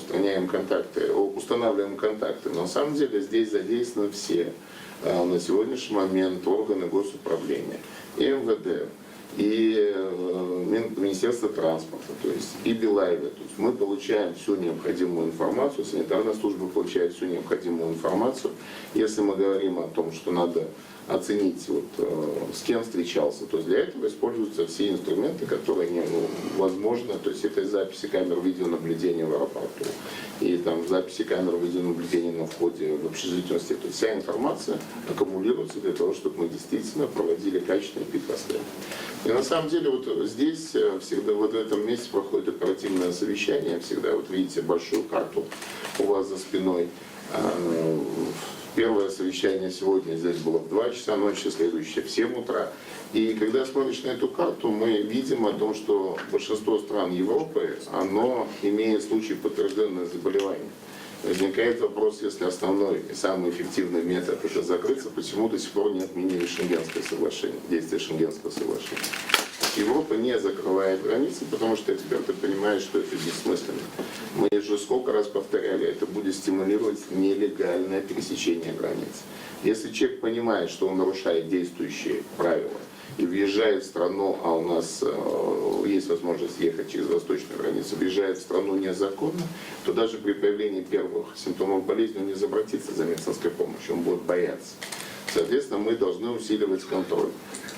контакты. Но на самом деле здесь задействованы все на сегодняшний момент органы госуправления. И МВД, и Министерство транспорта, то есть и Билайве. То есть мы получаем всю необходимую информацию, санитарная служба получает всю необходимую информацию. Если мы говорим о том, что надо оценить, с кем встречался, то есть для этого используются все инструменты, которые возможно, то есть это записи камер видеонаблюдения в аэропорту, и там записи камер видеонаблюдения на входе в общежитие. То есть вся информация аккумулируется для того, чтобы мы действительно проводили качественный пик-расследование. И на самом деле здесь всегда в этом месте проходит оперативное совещание, всегда видите большую карту у вас за спиной. Первое совещание сегодня здесь было в 2 часа ночи, следующее в 7 утра. И когда смотришь на эту карту, мы видим о том, что большинство стран Европы, оно имеет случаи подтвержденных заболеваний. Возникает вопрос, если основной и самый эффективный метод это закрыться, почему до сих пор не отменили Шенгенское соглашение, действие Шенгенского соглашения. Европа не закрывает границы, потому что эксперты понимают, что это бессмысленно. Мы же сколько раз повторяли, это будет стимулировать нелегальное пересечение границ. Если человек понимает, что он нарушает действующие правила и въезжает в страну, а у нас есть возможность ехать через восточную границу, въезжает в страну незаконно, то даже при появлении первых симптомов болезни он не обратится за медицинской помощью, он будет бояться. Соответственно, мы должны усиливать контроль.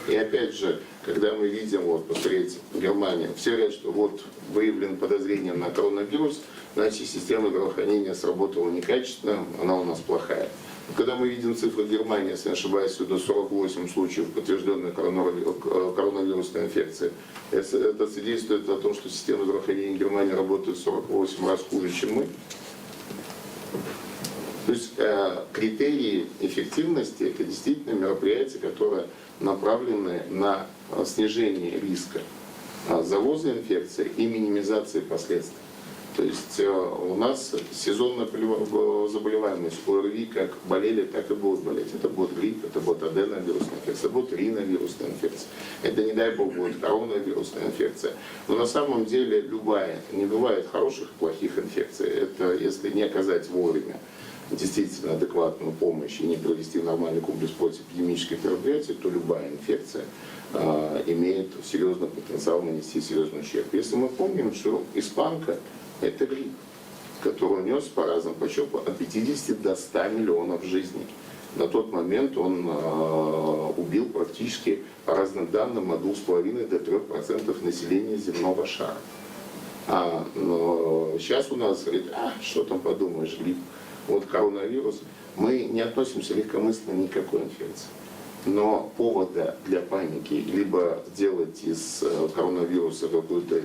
И опять же, когда мы видим, посмотрите, Германия, все говорят, что выявлен подозрение на коронавирус, значит система здравоохранения сработала некачественно, она у нас плохая. Когда мы видим цифры Германии, если не ошибаюсь, сюда 48 случаев подтвержденной коронавирусной инфекции, это свидетельствует о том, что система здравоохранения Германии работает 48 раз хуже, чем мы. То есть критерии эффективности – это действительно мероприятия, которые направлены на снижение риска завоза инфекции и минимизации последствий. То есть у нас сезонная заболеваемость ОРВИ как болели, так и будут болеть. Это будет грипп, это будет аденовирусная инфекция, это будет риновирусная инфекция. Это, не дай бог, будет коронавирусная инфекция. Но на самом деле любая, не бывает хороших и плохих инфекций. Это если не оказать вовремя действительно адекватную помощь и не провести нормальный комплекс противоэпидемических мероприятий, то любая инфекция имеет серьезный потенциал нанести серьезный ущерб. Если мы помним, что испанка – это грипп, который унес по разным подсчетам от 50 до 100 миллионов жизней. На тот момент он убил практически, по разным данным, от 2,5 до 3% населения земного шара. Но сейчас у нас говорит, что там подумаешь, грипп. Коронавирус, мы не относимся легкомысленно ни к какой инфекции. Но повода для паники, либо делать из коронавируса какую-то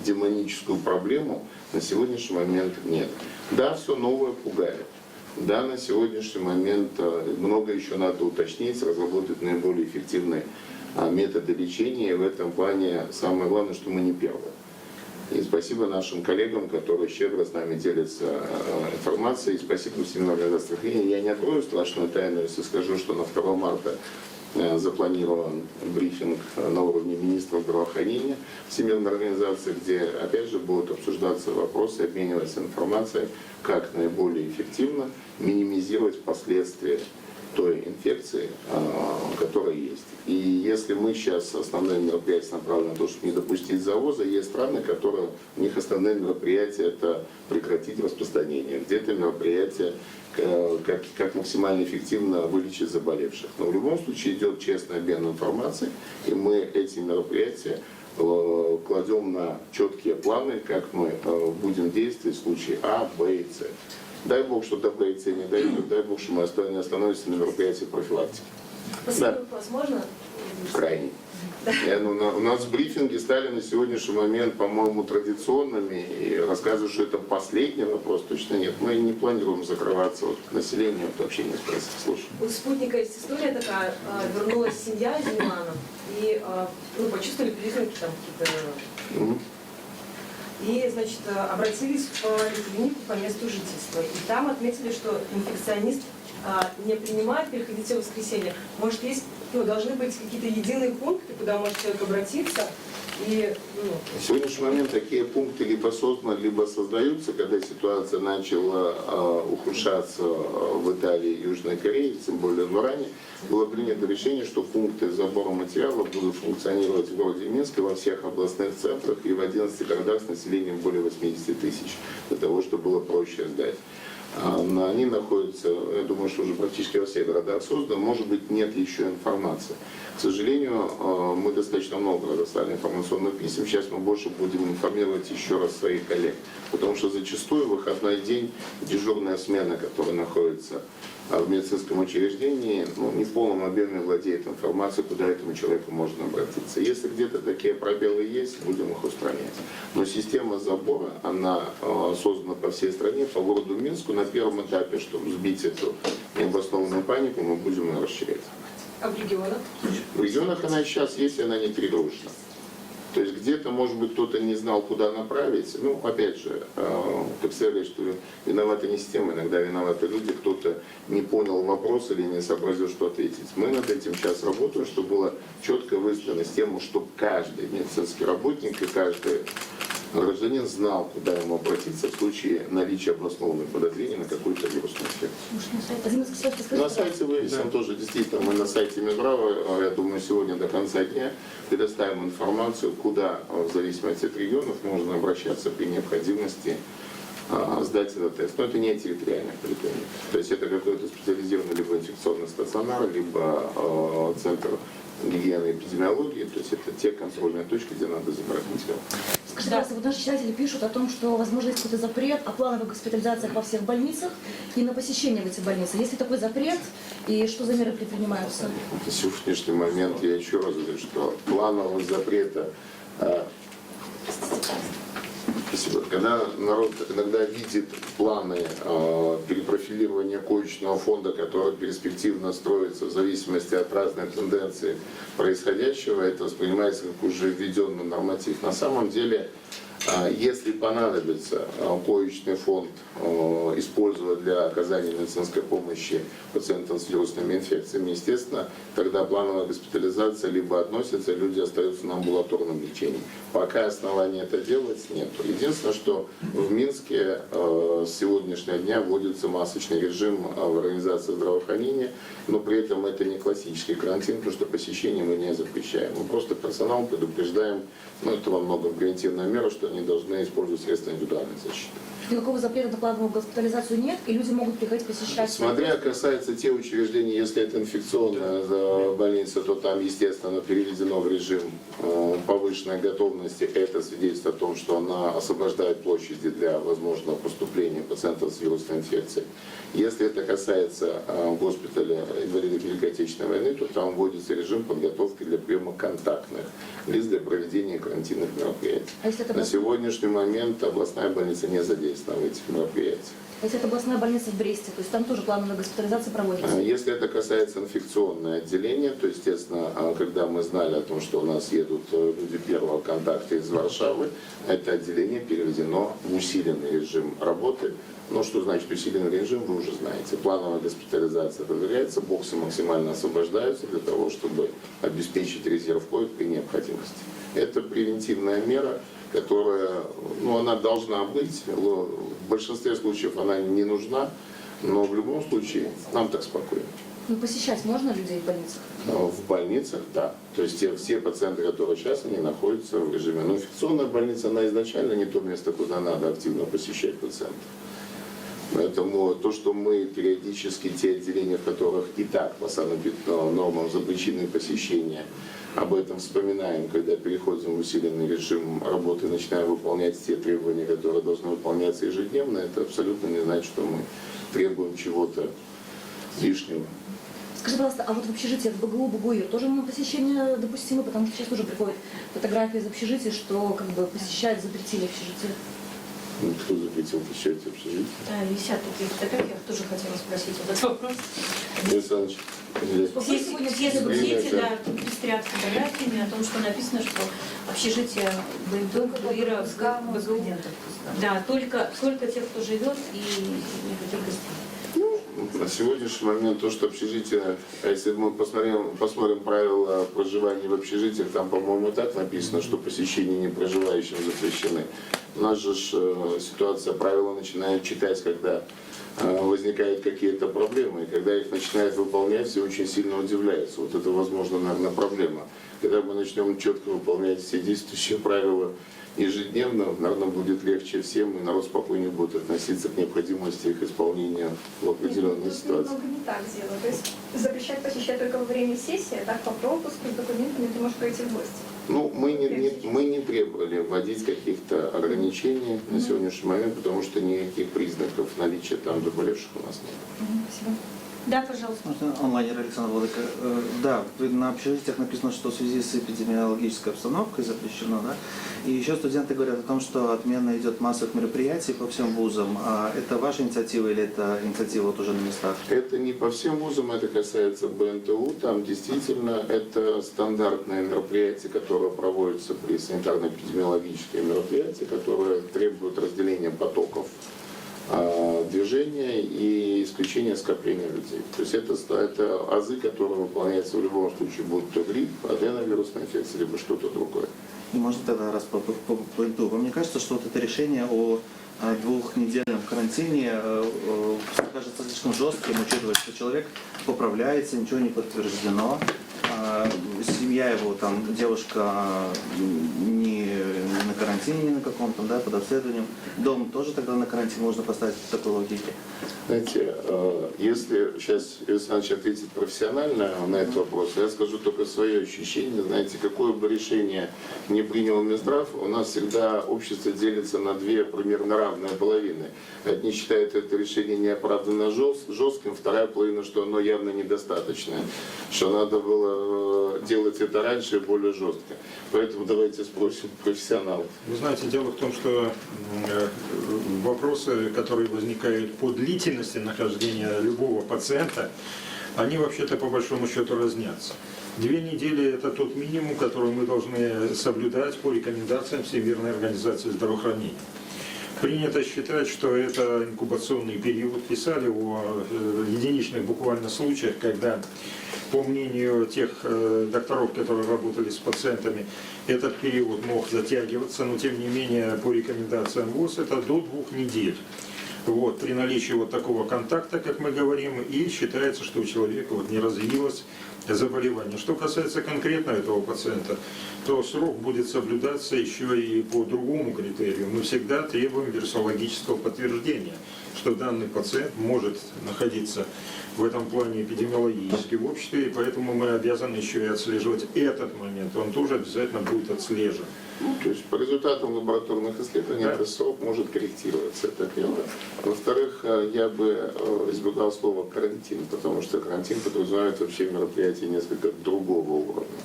демоническую проблему, на сегодняшний момент нет. Да, все новое пугает. Да, на сегодняшний момент много еще надо уточнить, разработать наиболее эффективные методы лечения. И в этом плане самое главное, что мы не первые. И спасибо нашим коллегам, которые щедро с нами делятся информацией. И спасибо Всемирной организации здравоохранения. Я не открою страшную тайну, если скажу, что на 2 марта запланирован брифинг на уровне министров здравоохранения Всемирной организации, где опять же будут обсуждаться вопросы, обмениваться информацией, как наиболее эффективно минимизировать последствия той инфекции, которая есть. И если мы сейчас основные мероприятия направлены на то, чтобы не допустить завоза, есть страны, которые, у них основные мероприятия это прекратить распространение, где-то мероприятия как максимально эффективно вылечить заболевших. Но в любом случае идет честный обмен информацией, и мы эти мероприятия кладем на четкие планы, как мы будем действовать в случае А, Б и С. Дай Бог, что до Б и С не дойдет, дай Бог, что мы не остановимся на мероприятии профилактики. Последний вопрос можно? Крайний. У нас брифинги стали на сегодняшний момент, по-моему, традиционными, и рассказываю, что это последний вопрос, точно нет. Мы не планируем закрываться вот к населению, это вообще не спросить. Слушай. У спутника есть история такая, вернулась семья из Ливана, и почувствовали признаки там какие-то... И, значит, обратились в поликлинику по месту жительства. И там отметили, что инфекционист не принимает, приходите в воскресенье. Может, есть, должны быть какие-то единые пункты, куда может человек обратиться. И, На сегодняшний момент такие пункты либо созданы, либо создаются. Когда ситуация начала ухудшаться в Италии и Южной Корее, тем более в Иране, было принято решение, что пункты сбора материалов будут функционировать в городе Минске, во всех областных центрах и в 11 городах с населением более 80 тысяч, для того, чтобы было проще сдать. Они находятся, я думаю, что уже практически во всех городах созданы, может быть, нет еще информации. К сожалению, мы достаточно много разослали информационных писем, сейчас мы больше будем информировать еще раз своих коллег, потому что зачастую в выходной день дежурная смена, которая находится в медицинском учреждении, не в полном объеме владеет информацией, куда этому человеку можно обратиться. Если где-то такие пробелы есть, будем их устранять. Но система забора, она создана по всей стране, по городу Минску. На первом этапе, чтобы сбить эту необоснованную панику, мы будем ее расширять. А в регионах? В регионах она сейчас есть, и она не перегружена. То есть где-то, может быть, кто-то не знал, куда направить. Опять же, как сказали, что виновата не система, иногда виноваты люди, кто-то не понял вопрос или не сообразил, что ответить. Мы над этим сейчас работаем, чтобы было четко выстроена система, чтобы каждый медицинский работник и каждый гражданин знал, куда ему обратиться в случае наличия обоснованных подозрений на какую-то вирусную инфекцию. На сайте вывесим тоже, действительно, мы на сайте Минздрава, я думаю, сегодня до конца дня предоставим информацию, куда, в зависимости от регионов, можно обращаться при необходимости сдать этот тест. Но это не территориальная поликлиника. То есть это какой-то специализированный либо инфекционный стационар, либо центр гигиены и эпидемиологии, то есть это те контрольные точки, где надо забрать материал. Скажите, пожалуйста, вот наши читатели пишут о том, что, возможно, есть какой-то запрет о плановых госпитализациях во всех больницах и на посещение в эти больницы. Есть ли такой запрет и что за меры предпринимаются? На сегодняшний момент я еще раз говорю, что планового запрета... Спасибо. Когда народ иногда видит планы перепрофилирования коечного фонда, который перспективно строится в зависимости от разных тенденций происходящего, это воспринимается как уже введенный норматив. На самом деле, если понадобится коечный фонд использовать для оказания медицинской помощи пациентам с вирусными инфекциями, естественно, тогда плановая госпитализация либо относится, люди остаются на амбулаторном лечении. Пока оснований это делать нет. Единственное, что в Минске с сегодняшнего дня вводится масочный режим в организации здравоохранения, но при этом это не классический карантин, потому что посещение мы не запрещаем. Мы просто персонал предупреждаем, это во многом превентивная мера, что они должны использовать средства индивидуальной защиты. Никакого запрета на плановую госпитализацию нет, и люди могут приходить посещать. Смотря касается тех учреждений, если это инфекционная больница, то там, естественно, переведено в режим повышенной готовности. Это свидетельствует о том, что она освобождает площади для возможного поступления пациентов с вирусной инфекцией. Если это касается госпиталя инвалидов Великой Отечественной войны, то там вводится режим подготовки для приема контактных лиц для проведения карантинных мероприятий. А если это сегодняшний момент областная больница не задействована в этих мероприятиях. Если это областная больница в Бресте, то есть там тоже плановая госпитализация проводится? Если это касается инфекционное отделение, то, естественно, когда мы знали о том, что у нас едут люди первого контакта из Варшавы, это отделение переведено в усиленный режим работы. Но что значит усиленный режим, вы уже знаете. Плановая госпитализация проверяется, боксы максимально освобождаются для того, чтобы обеспечить резерв коек при необходимости. Это превентивная мера, которая, она должна быть. В большинстве случаев она не нужна, но в любом случае нам так спокойно. Посещать можно людей в больницах? В больницах, да. То есть все пациенты, которые сейчас, они находятся в режиме. Но инфекционная больница, она изначально не то место, куда надо активно посещать пациентов. Поэтому то, что мы периодически те отделения, в которых и так по санэпидемиологическим нормам запрещены посещения, об этом вспоминаем, когда переходим в усиленный режим работы и начинаем выполнять те требования, которые должны выполняться ежедневно, это абсолютно не значит, что мы требуем чего-то лишнего. Скажи, пожалуйста, а вот в общежитиях в БГУ, БГУИР тоже посещение допустимо, потому что сейчас тоже приходят фотографии из общежития, что посещать запретили общежитие? Кто запретил посещать общежитие? Да, висят такие фотографии, я тоже хотела спросить этот вопрос. Александр Все соцсети, да, пестрят фотографиями о том, что написано, что общежитие БГУИРа, да, только тех, кто живет, и никаких гостей. На сегодняшний момент то, что общежитие, если мы посмотрим правила проживания в общежитиях, там, по-моему, так написано, что посещения не проживающим запрещены. У нас же ситуация, правила начинают читать, когда возникают какие-то проблемы, и когда их начинают выполнять, все очень сильно удивляются. Вот это, возможно, наверное, проблема. Когда мы начнем четко выполнять все действующие правила ежедневно, наверное, будет легче всем, и народ спокойнее будет относиться к необходимости их исполнения в определенной ситуации. Немного не так дело. То есть запрещать посещать только во время сессии, а так по пропуску с документами ты можешь пройти в гости. Мы не требовали вводить каких-то ограничений на сегодняшний момент, потому что никаких признаков наличия там заболевших у нас нет. Спасибо. Да, пожалуйста. Онлайнер Александр Владыка. Да, на общежитиях написано, что в связи с эпидемиологической обстановкой запрещено, да? И еще студенты говорят о том, что отмена идет массовых мероприятий по всем вузам. А это ваша инициатива или это инициатива вот уже на местах? Это не по всем вузам, это касается БНТУ. Там действительно это стандартные мероприятия, которые проводятся при санитарно-эпидемиологические мероприятия, которые требуют разделения потоков движения и исключения скопления людей. То есть это азы, которые выполняются в любом случае, будь то грипп, аденовирусная инфекция, либо что-то другое. И можно тогда раз по итогу. Мне кажется, что вот это решение о двухнедельном карантине кажется слишком жестким, учитывая, что человек поправляется, ничего не подтверждено. Семья его, там, девушка не на карантине, не на каком-то, да, под обследованием. Дом тоже тогда на карантин можно поставить в такой логике. Знаете, если сейчас Александр ответит профессионально на этот вопрос, я скажу только свое ощущение. Знаете, какое бы решение не принял Минздрав, у нас всегда общество делится на две примерно равные половины. Одни считают это решение неоправданно жестким, вторая половина, что оно явно недостаточное, что надо было делать это раньше и более жестко. Поэтому давайте спросим профессионалов. Вы знаете, дело в том, что вопросы, которые возникают по длительности нахождения любого пациента, они вообще-то по большому счету разнятся. 2 недели – это тот минимум, который мы должны соблюдать по рекомендациям Всемирной организации здравоохранения. Принято считать, что это инкубационный период. Писали о единичных буквально случаях, когда, по мнению тех докторов, которые работали с пациентами, этот период мог затягиваться, но тем не менее по рекомендациям ВОЗ это до 2 недель. Вот, при наличии вот такого контакта, как мы говорим, и считается, что у человека вот не развилось заболевание. Что касается конкретно этого пациента, то срок будет соблюдаться еще и по другому критерию. Мы всегда требуем вирусологического подтверждения, что данный пациент может находиться в этом плане эпидемиологически в обществе, и поэтому мы обязаны еще и отслеживать этот момент. Он тоже обязательно будет отслежен. То есть по результатам лабораторных исследований этот срок может корректироваться, это первое. Во-вторых, я бы избегал слова карантин, потому что карантин подразумевает вообще мероприятие несколько другого уровня.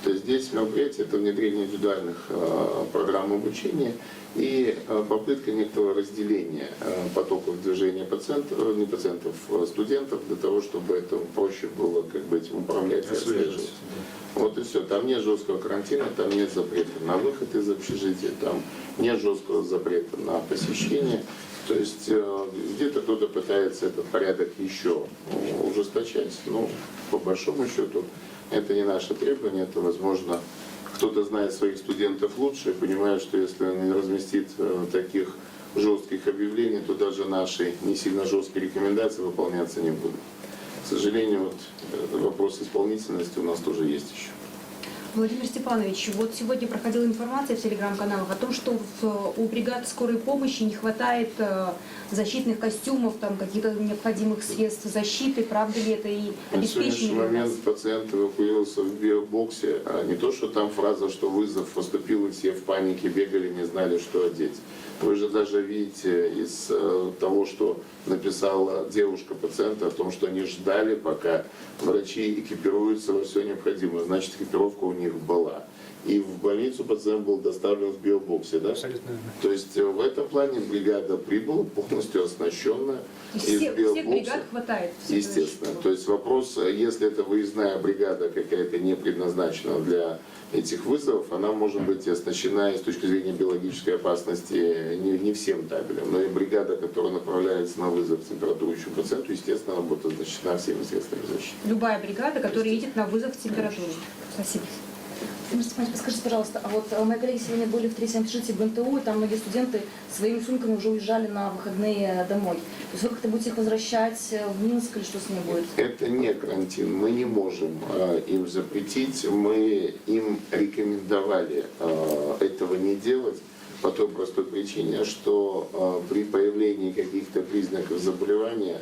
То есть здесь мероприятие – это внедрение индивидуальных программ обучения и попытка некоторого разделения потоков движения студентов для того, чтобы это проще было этим управлять и отслеживать. Вот и все. Там нет жесткого карантина, там нет запрета на выход из общежития, там нет жесткого запрета на посещение. То есть где-то кто-то пытается этот порядок еще ужесточать, но по большому счету это не наше требование, это, возможно, кто-то знает своих студентов лучше и понимает, что если он не разместит таких жестких объявлений, то даже наши не сильно жесткие рекомендации выполняться не будут. К сожалению, вопрос исполнительности у нас тоже есть еще. Владимир Степанович, вот сегодня проходила информация в телеграм-каналах о том, что у бригад скорой помощи не хватает защитных костюмов, там каких-то необходимых средств защиты. Правда ли это и На сегодняшний обеспечение? момент пациент эвакуировался в биобоксе, а не то, что там фраза, что вызов поступил, и все в панике бегали, не знали, что одеть. Вы же даже видите из того, что написала девушка пациента, о том, что они ждали, пока врачи экипируются во все необходимое. Значит, экипировка у них была. И в больницу пациент был доставлен в биобоксе, да? Абсолютно верно. То есть в этом плане бригада прибыла полностью оснащенная. Всех бригад хватает? Естественно. То есть вопрос, если это выездная бригада какая-то не предназначена для этих вызовов, она может быть оснащена и с точки зрения биологической опасности не всем табелем. Но и бригада, которая направляется на вызов температурующему пациенту, естественно, она будет оснащена всеми средствами защиты. Любая бригада, которая едет на вызов температуры. Спасибо. Владимир Степанович, подскажите, пожалуйста, а вот мои коллеги сегодня были в третьем общежитии БНТУ, и там многие студенты своими сумками уже уезжали на выходные домой. То есть вы как-то будете их возвращать в Минск или что с ними будет? Это не карантин, мы не можем им запретить, мы им рекомендовали этого не делать по той простой причине, что при появлении каких-то признаков заболевания,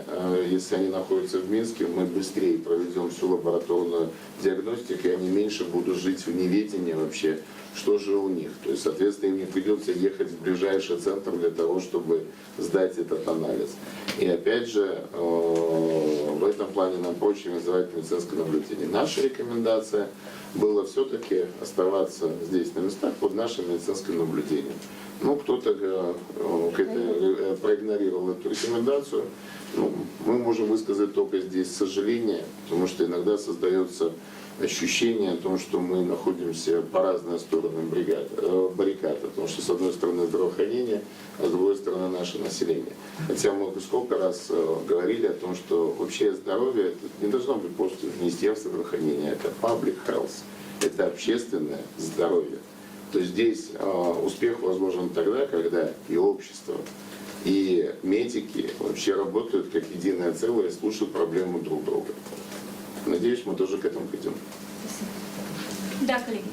если они находятся в Минске, мы быстрее проведем всю лабораторную диагностику, и они меньше будут жить в неведении вообще, что же у них. То есть, соответственно, им не придется ехать в ближайший центр для того, чтобы сдать этот анализ. И опять же, в этом плане нам проще называть медицинское наблюдение. Наша рекомендация была все-таки оставаться здесь на местах под нашим медицинским наблюдением. Ну, кто-то проигнорировал эту рекомендацию. Ну, мы можем высказать только здесь сожаление, потому что иногда создается ощущение о том, что мы находимся по разные стороны баррикад, потому что с одной стороны здравоохранение, а с другой стороны наше население. Хотя мы сколько раз говорили о том, что вообще здоровье это не должно быть просто Министерство здравоохранения, это public health, это общественное здоровье. То есть здесь успех возможен тогда, когда и общество, и медики вообще работают как единое целое и слушают проблемы друг друга. Надеюсь, мы тоже к этому придем. Да, коллеги.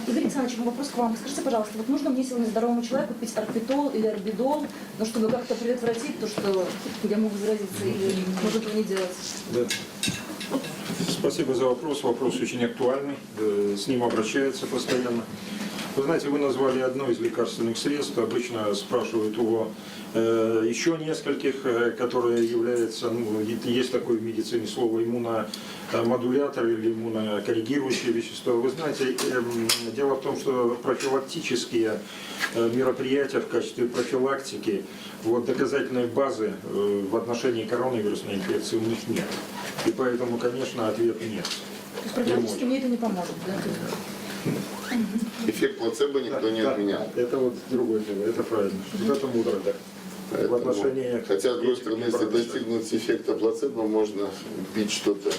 Игорь Александрович, вопрос к вам. Скажите, пожалуйста, вот нужно мне сегодня здоровому человеку пить орбитол или орбидол, но чтобы как-то предотвратить то, что я могу заразиться, или может этого не делать? Да. Спасибо за вопрос. Вопрос очень актуальный. С ним обращаются постоянно. Вы знаете, вы назвали одно из лекарственных средств. Обычно спрашивают о еще нескольких, которые являются, есть такое в медицине слово иммуномодулятор или иммунокоррегирующие вещества. Вы знаете, дело в том, что профилактические мероприятия в качестве профилактики, доказательной базы в отношении коронавирусной инфекции у них нет. И поэтому, конечно, ответ нет. То есть профилактически мне это не поможет, да? Эффект плацебо никто не отменял. Это другое дело, это правильно. Это мудро, да. В отношении... Хотя, с другой стороны, если достигнуть эффекта плацебо, можно пить что-то,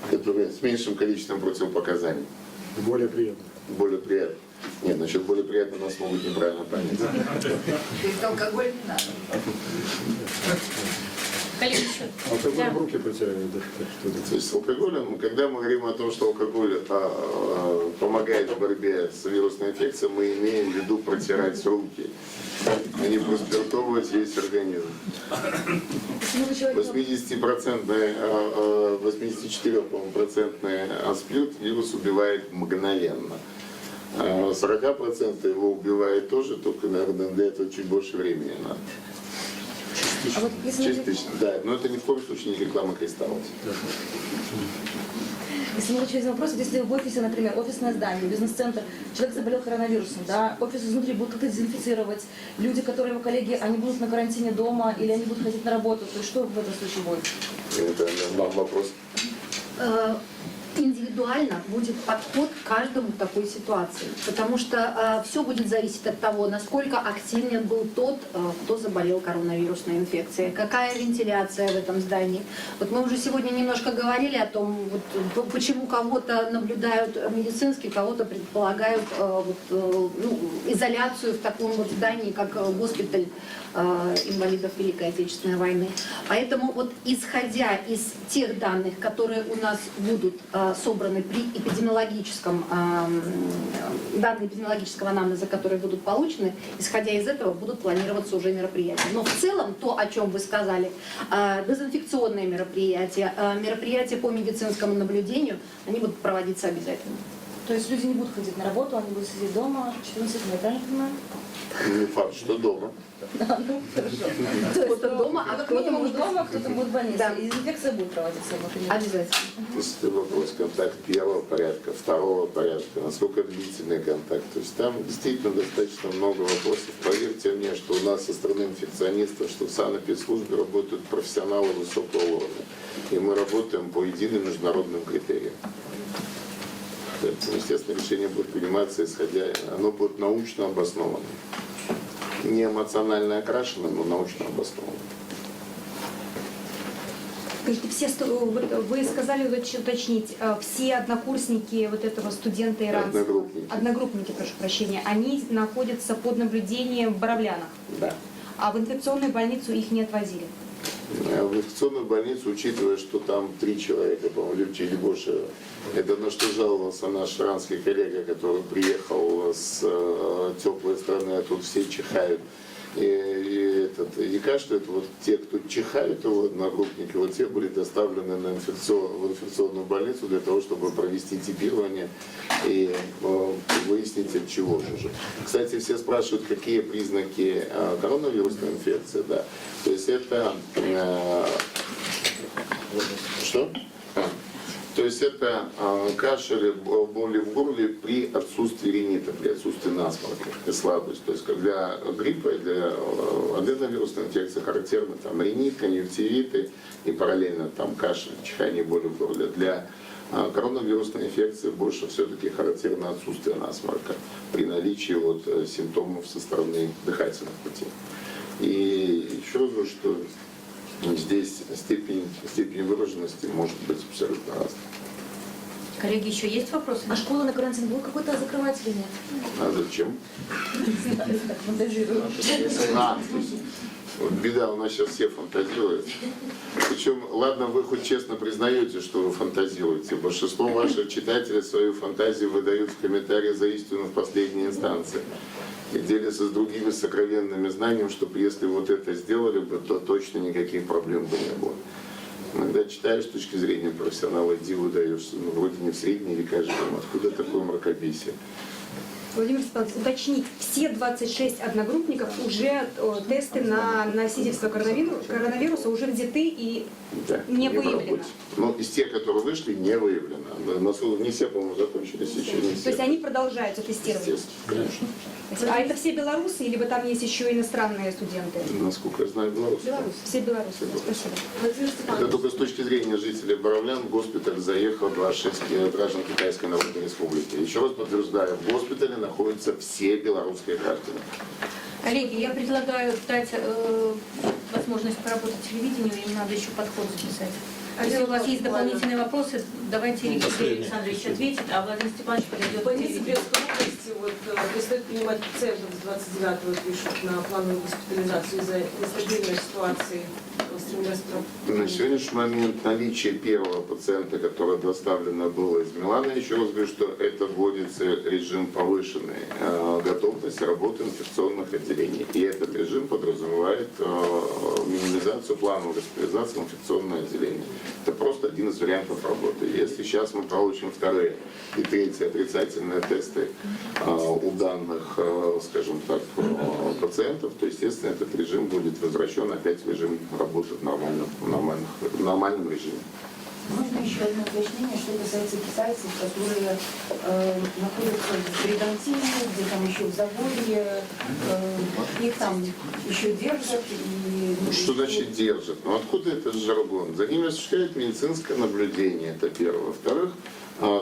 которое с меньшим количеством противопоказаний. Более приятно. Более приятно. Нет, насчет более приятно нас могут неправильно понять. То есть алкоголь не надо. Коллеги, еще. Алкоголь в руки потеряют. То есть с алкоголем, когда мы говорим о том, что алкоголь помогает в борьбе с вирусной инфекцией, мы имеем в виду протирать руки, а не проспиртовывать весь организм. 84% аспирт вирус убивает мгновенно. 40% его убивает тоже, только, наверное, для этого чуть больше времени надо. А вот если Частично, да. Но это ни в коем случае не реклама кристаллов. Если мы еще один вопрос, вот если в офисе, например, офисное здание, бизнес-центр, человек заболел коронавирусом, да, офис изнутри будут как-то дезинфицировать, люди, которые его коллеги, они будут на карантине дома или они будут ходить на работу, то есть что в этом случае будет? Это вам вопрос. Индивидуально будет подход к каждому в такой ситуации, потому что все будет зависеть от того, насколько активен был тот, кто заболел коронавирусной инфекцией, какая вентиляция в этом здании. Вот мы уже сегодня немножко говорили о том, вот, почему кого-то наблюдают медицински, кого-то предполагают изоляцию в таком вот здании, как госпиталь инвалидов Великой Отечественной войны. Поэтому вот исходя из тех данных, которые у нас будут собраны при эпидемиологическом, данные эпидемиологического анамнеза, которые будут получены, исходя из этого будут планироваться уже мероприятия. Но в целом то, о чем вы сказали, дезинфекционные мероприятия, мероприятия по медицинскому наблюдению, они будут проводиться обязательно. То есть люди не будут ходить на работу, они будут сидеть дома 14 дней, правильно понимаю? Не факт, что дома. Да, ну хорошо. Кто-то дома, а кто-то будет дома, кто-то будет в больнице. Да. И дезинфекция будет проводиться внутри. Обязательно. Если вопрос контакт первого порядка, второго порядка, насколько длительный контакт. То есть там действительно достаточно много вопросов. Поверьте мне, что у нас со стороны инфекционистов, что в санэпидслужбе работают профессионалы высокого уровня. И мы работаем по единым международным критериям. Поэтому, естественно, решение будет приниматься, исходя, оно будет научно обосновано. Не эмоционально окрашено, но научно обосновано. Скажите, вы сказали уточнить, все однокурсники вот этого студента иранского, одногруппники, прошу прощения, они находятся под наблюдением в Боровлянах? Да. А в инфекционную больницу их не отвозили? В инфекционную больницу, учитывая, что там 3 человека, по-моему, или больше, это на что жаловался наш иранский коллега, который приехал с теплой страны, а тут все чихают. И кашляют, вот те, кто чихают, его одногруппники, вот те были доставлены в инфекционную больницу для того, чтобы провести типирование и выяснить, от чего же. Кстати, все спрашивают, какие признаки коронавирусной инфекции. Да. То есть это... Что? То есть это кашель, боли в горле при отсутствии ринита, при отсутствии насморка и слабость. То есть для гриппа и для аденовирусной инфекции характерны там ринит, конъюнктивиты и параллельно там кашель, чихание, боли в горле. Для коронавирусной инфекции больше все-таки характерно отсутствие насморка при наличии вот симптомов со стороны дыхательных путей. И еще раз говорю, что здесь степень выраженности может быть абсолютно разной. Коллеги, еще есть вопросы? А школы на карантин будут какой-то закрывать или нет? А зачем? Не знаю, так фантазирую. Вот беда, у нас сейчас все фантазируют. Причем, ладно, вы хоть честно признаете, что вы фантазируете. Большинство ваших читателей свою фантазию выдают в комментариях за истину в последней инстанции. И делятся с другими сокровенными знаниями, чтобы если вот это сделали бы, то точно никаких проблем бы не было. Иногда читаешь с точки зрения профессионала, диву даешься, ну, вроде не в средние века живем, откуда такое мракобесие? Владимир Степанович, уточнить, все 26 одногруппников уже тесты на носительство коронавируса уже взяты и не выявлено? Ну, из тех, которые вышли, не выявлено. Не все, по-моему, закончились еще не все. То есть они продолжаются тестировать? Естественно, конечно. А это все белорусы, или там есть еще иностранные студенты? Насколько я знаю, белорусы. Белорусы, все белорусы. Спасибо. Это только с точки зрения жителей Боровлян в госпиталь заехало 26 граждан Китайской Народной Республики. Еще раз подтверждаю, в госпитале находятся все белорусские граждане. Коллеги, я предлагаю дать возможность поработать телевидению, им надо еще подход записать. Если у вас есть дополнительные вопросы, давайте Алексей Александрович ответит, а Владимир Степанович подойдет к Больницы телевидению. Брестской области предстоит принимать пациентов с 29-го пишут на плановую госпитализацию из-за нестабильной ситуации в Стремлевском. На сегодняшний момент наличие первого пациента, которое доставлено было из Милана, еще раз говорю, что это вводится режим повышенной готовности работы инфекционных отделений. И этот режим подразумевает минимизацию плановой госпитализации в инфекционное отделение. Это просто один из вариантов работы. Если сейчас мы получим вторые и третьи отрицательные тесты у данных, скажем так, пациентов, то, естественно, этот режим будет возвращен опять в режим работы в нормальном режиме. Можно еще одно уточнение, что касается китайцев, которые находятся в Бригантине, где там еще в Загорье, их там еще держат. И... Что значит держат? Ну откуда этот жаргон? За ними осуществляет медицинское наблюдение, это первое. Во-вторых,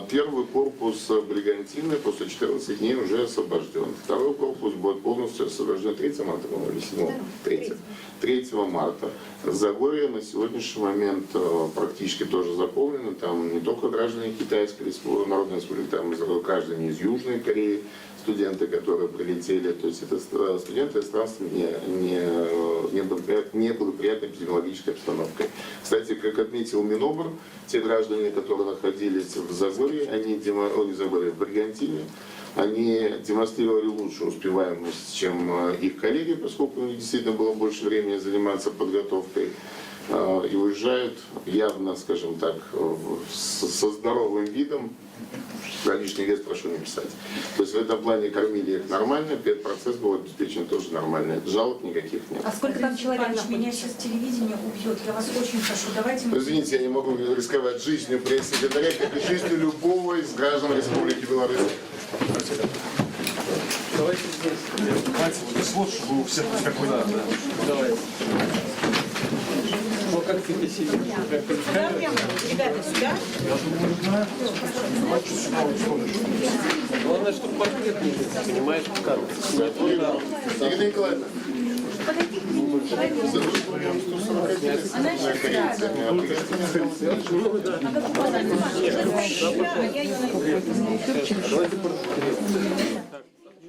первый корпус Бригантины после 14 дней уже освобожден. Второй корпус будет полностью освобожден 3 марта, по-моему, или 7? 3 марта. Загорье на сегодняшний момент практически тоже заполнено. Там не только граждане Китайской Народной Республики, там и граждане из Южной Кореи, студенты, которые прилетели. То есть это студенты из стран с неблагоприятной эпидемиологической обстановкой. Кстати, как отметил Минобр, те граждане, которые находились в Загорье, в Бригантине, они демонстрировали лучшую успеваемость, чем их коллеги, поскольку у них действительно было больше времени заниматься подготовкой. И уезжают явно, скажем так, со здоровым видом. Про лишний вес прошу не писать. То есть в этом плане кормили их нормально, процесс был обеспечен тоже нормально. Жалоб никаких нет. А сколько там человек находится? Меня сейчас телевидение убьет. Я вас очень прошу, давайте мы... Извините, я не могу рисковать жизнью пресс-секретаря, как и жизнью любого из граждан Республики Беларусь. Давайте здесь. Давайте вот слот, чтобы у всех какой-то... Давайте. Ну как ты сидишь? Ребята, сюда. Главное, чтобы портрет не видно, понимаешь, в кадр. Ирина Николаевна.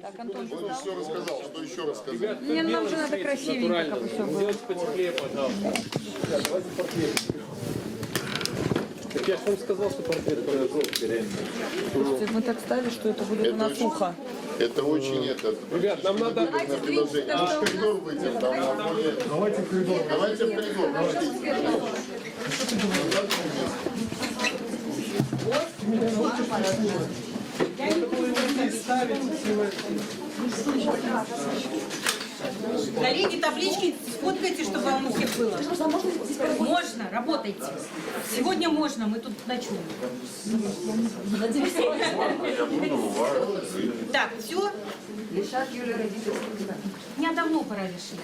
Так, Антон, Он все рассказал, что еще рассказать? Мне нам же надо красивенько, как все было. Сделайте потеплее, пожалуйста. Так я же вам сказал, что портрет желтый, реально. Слушайте, мы так стали, что это будет у нас ухо. Это очень это. Ребят, нам надо... Может, в коридор выйдем? Давайте в коридор. Давайте в коридор. Коллеги, таблички сфоткайте, чтобы вам у всех было. Можно, работайте. Сегодня можно, мы тут ночуем. Так, все? Лишат Юлию родительского. Меня давно пора решить.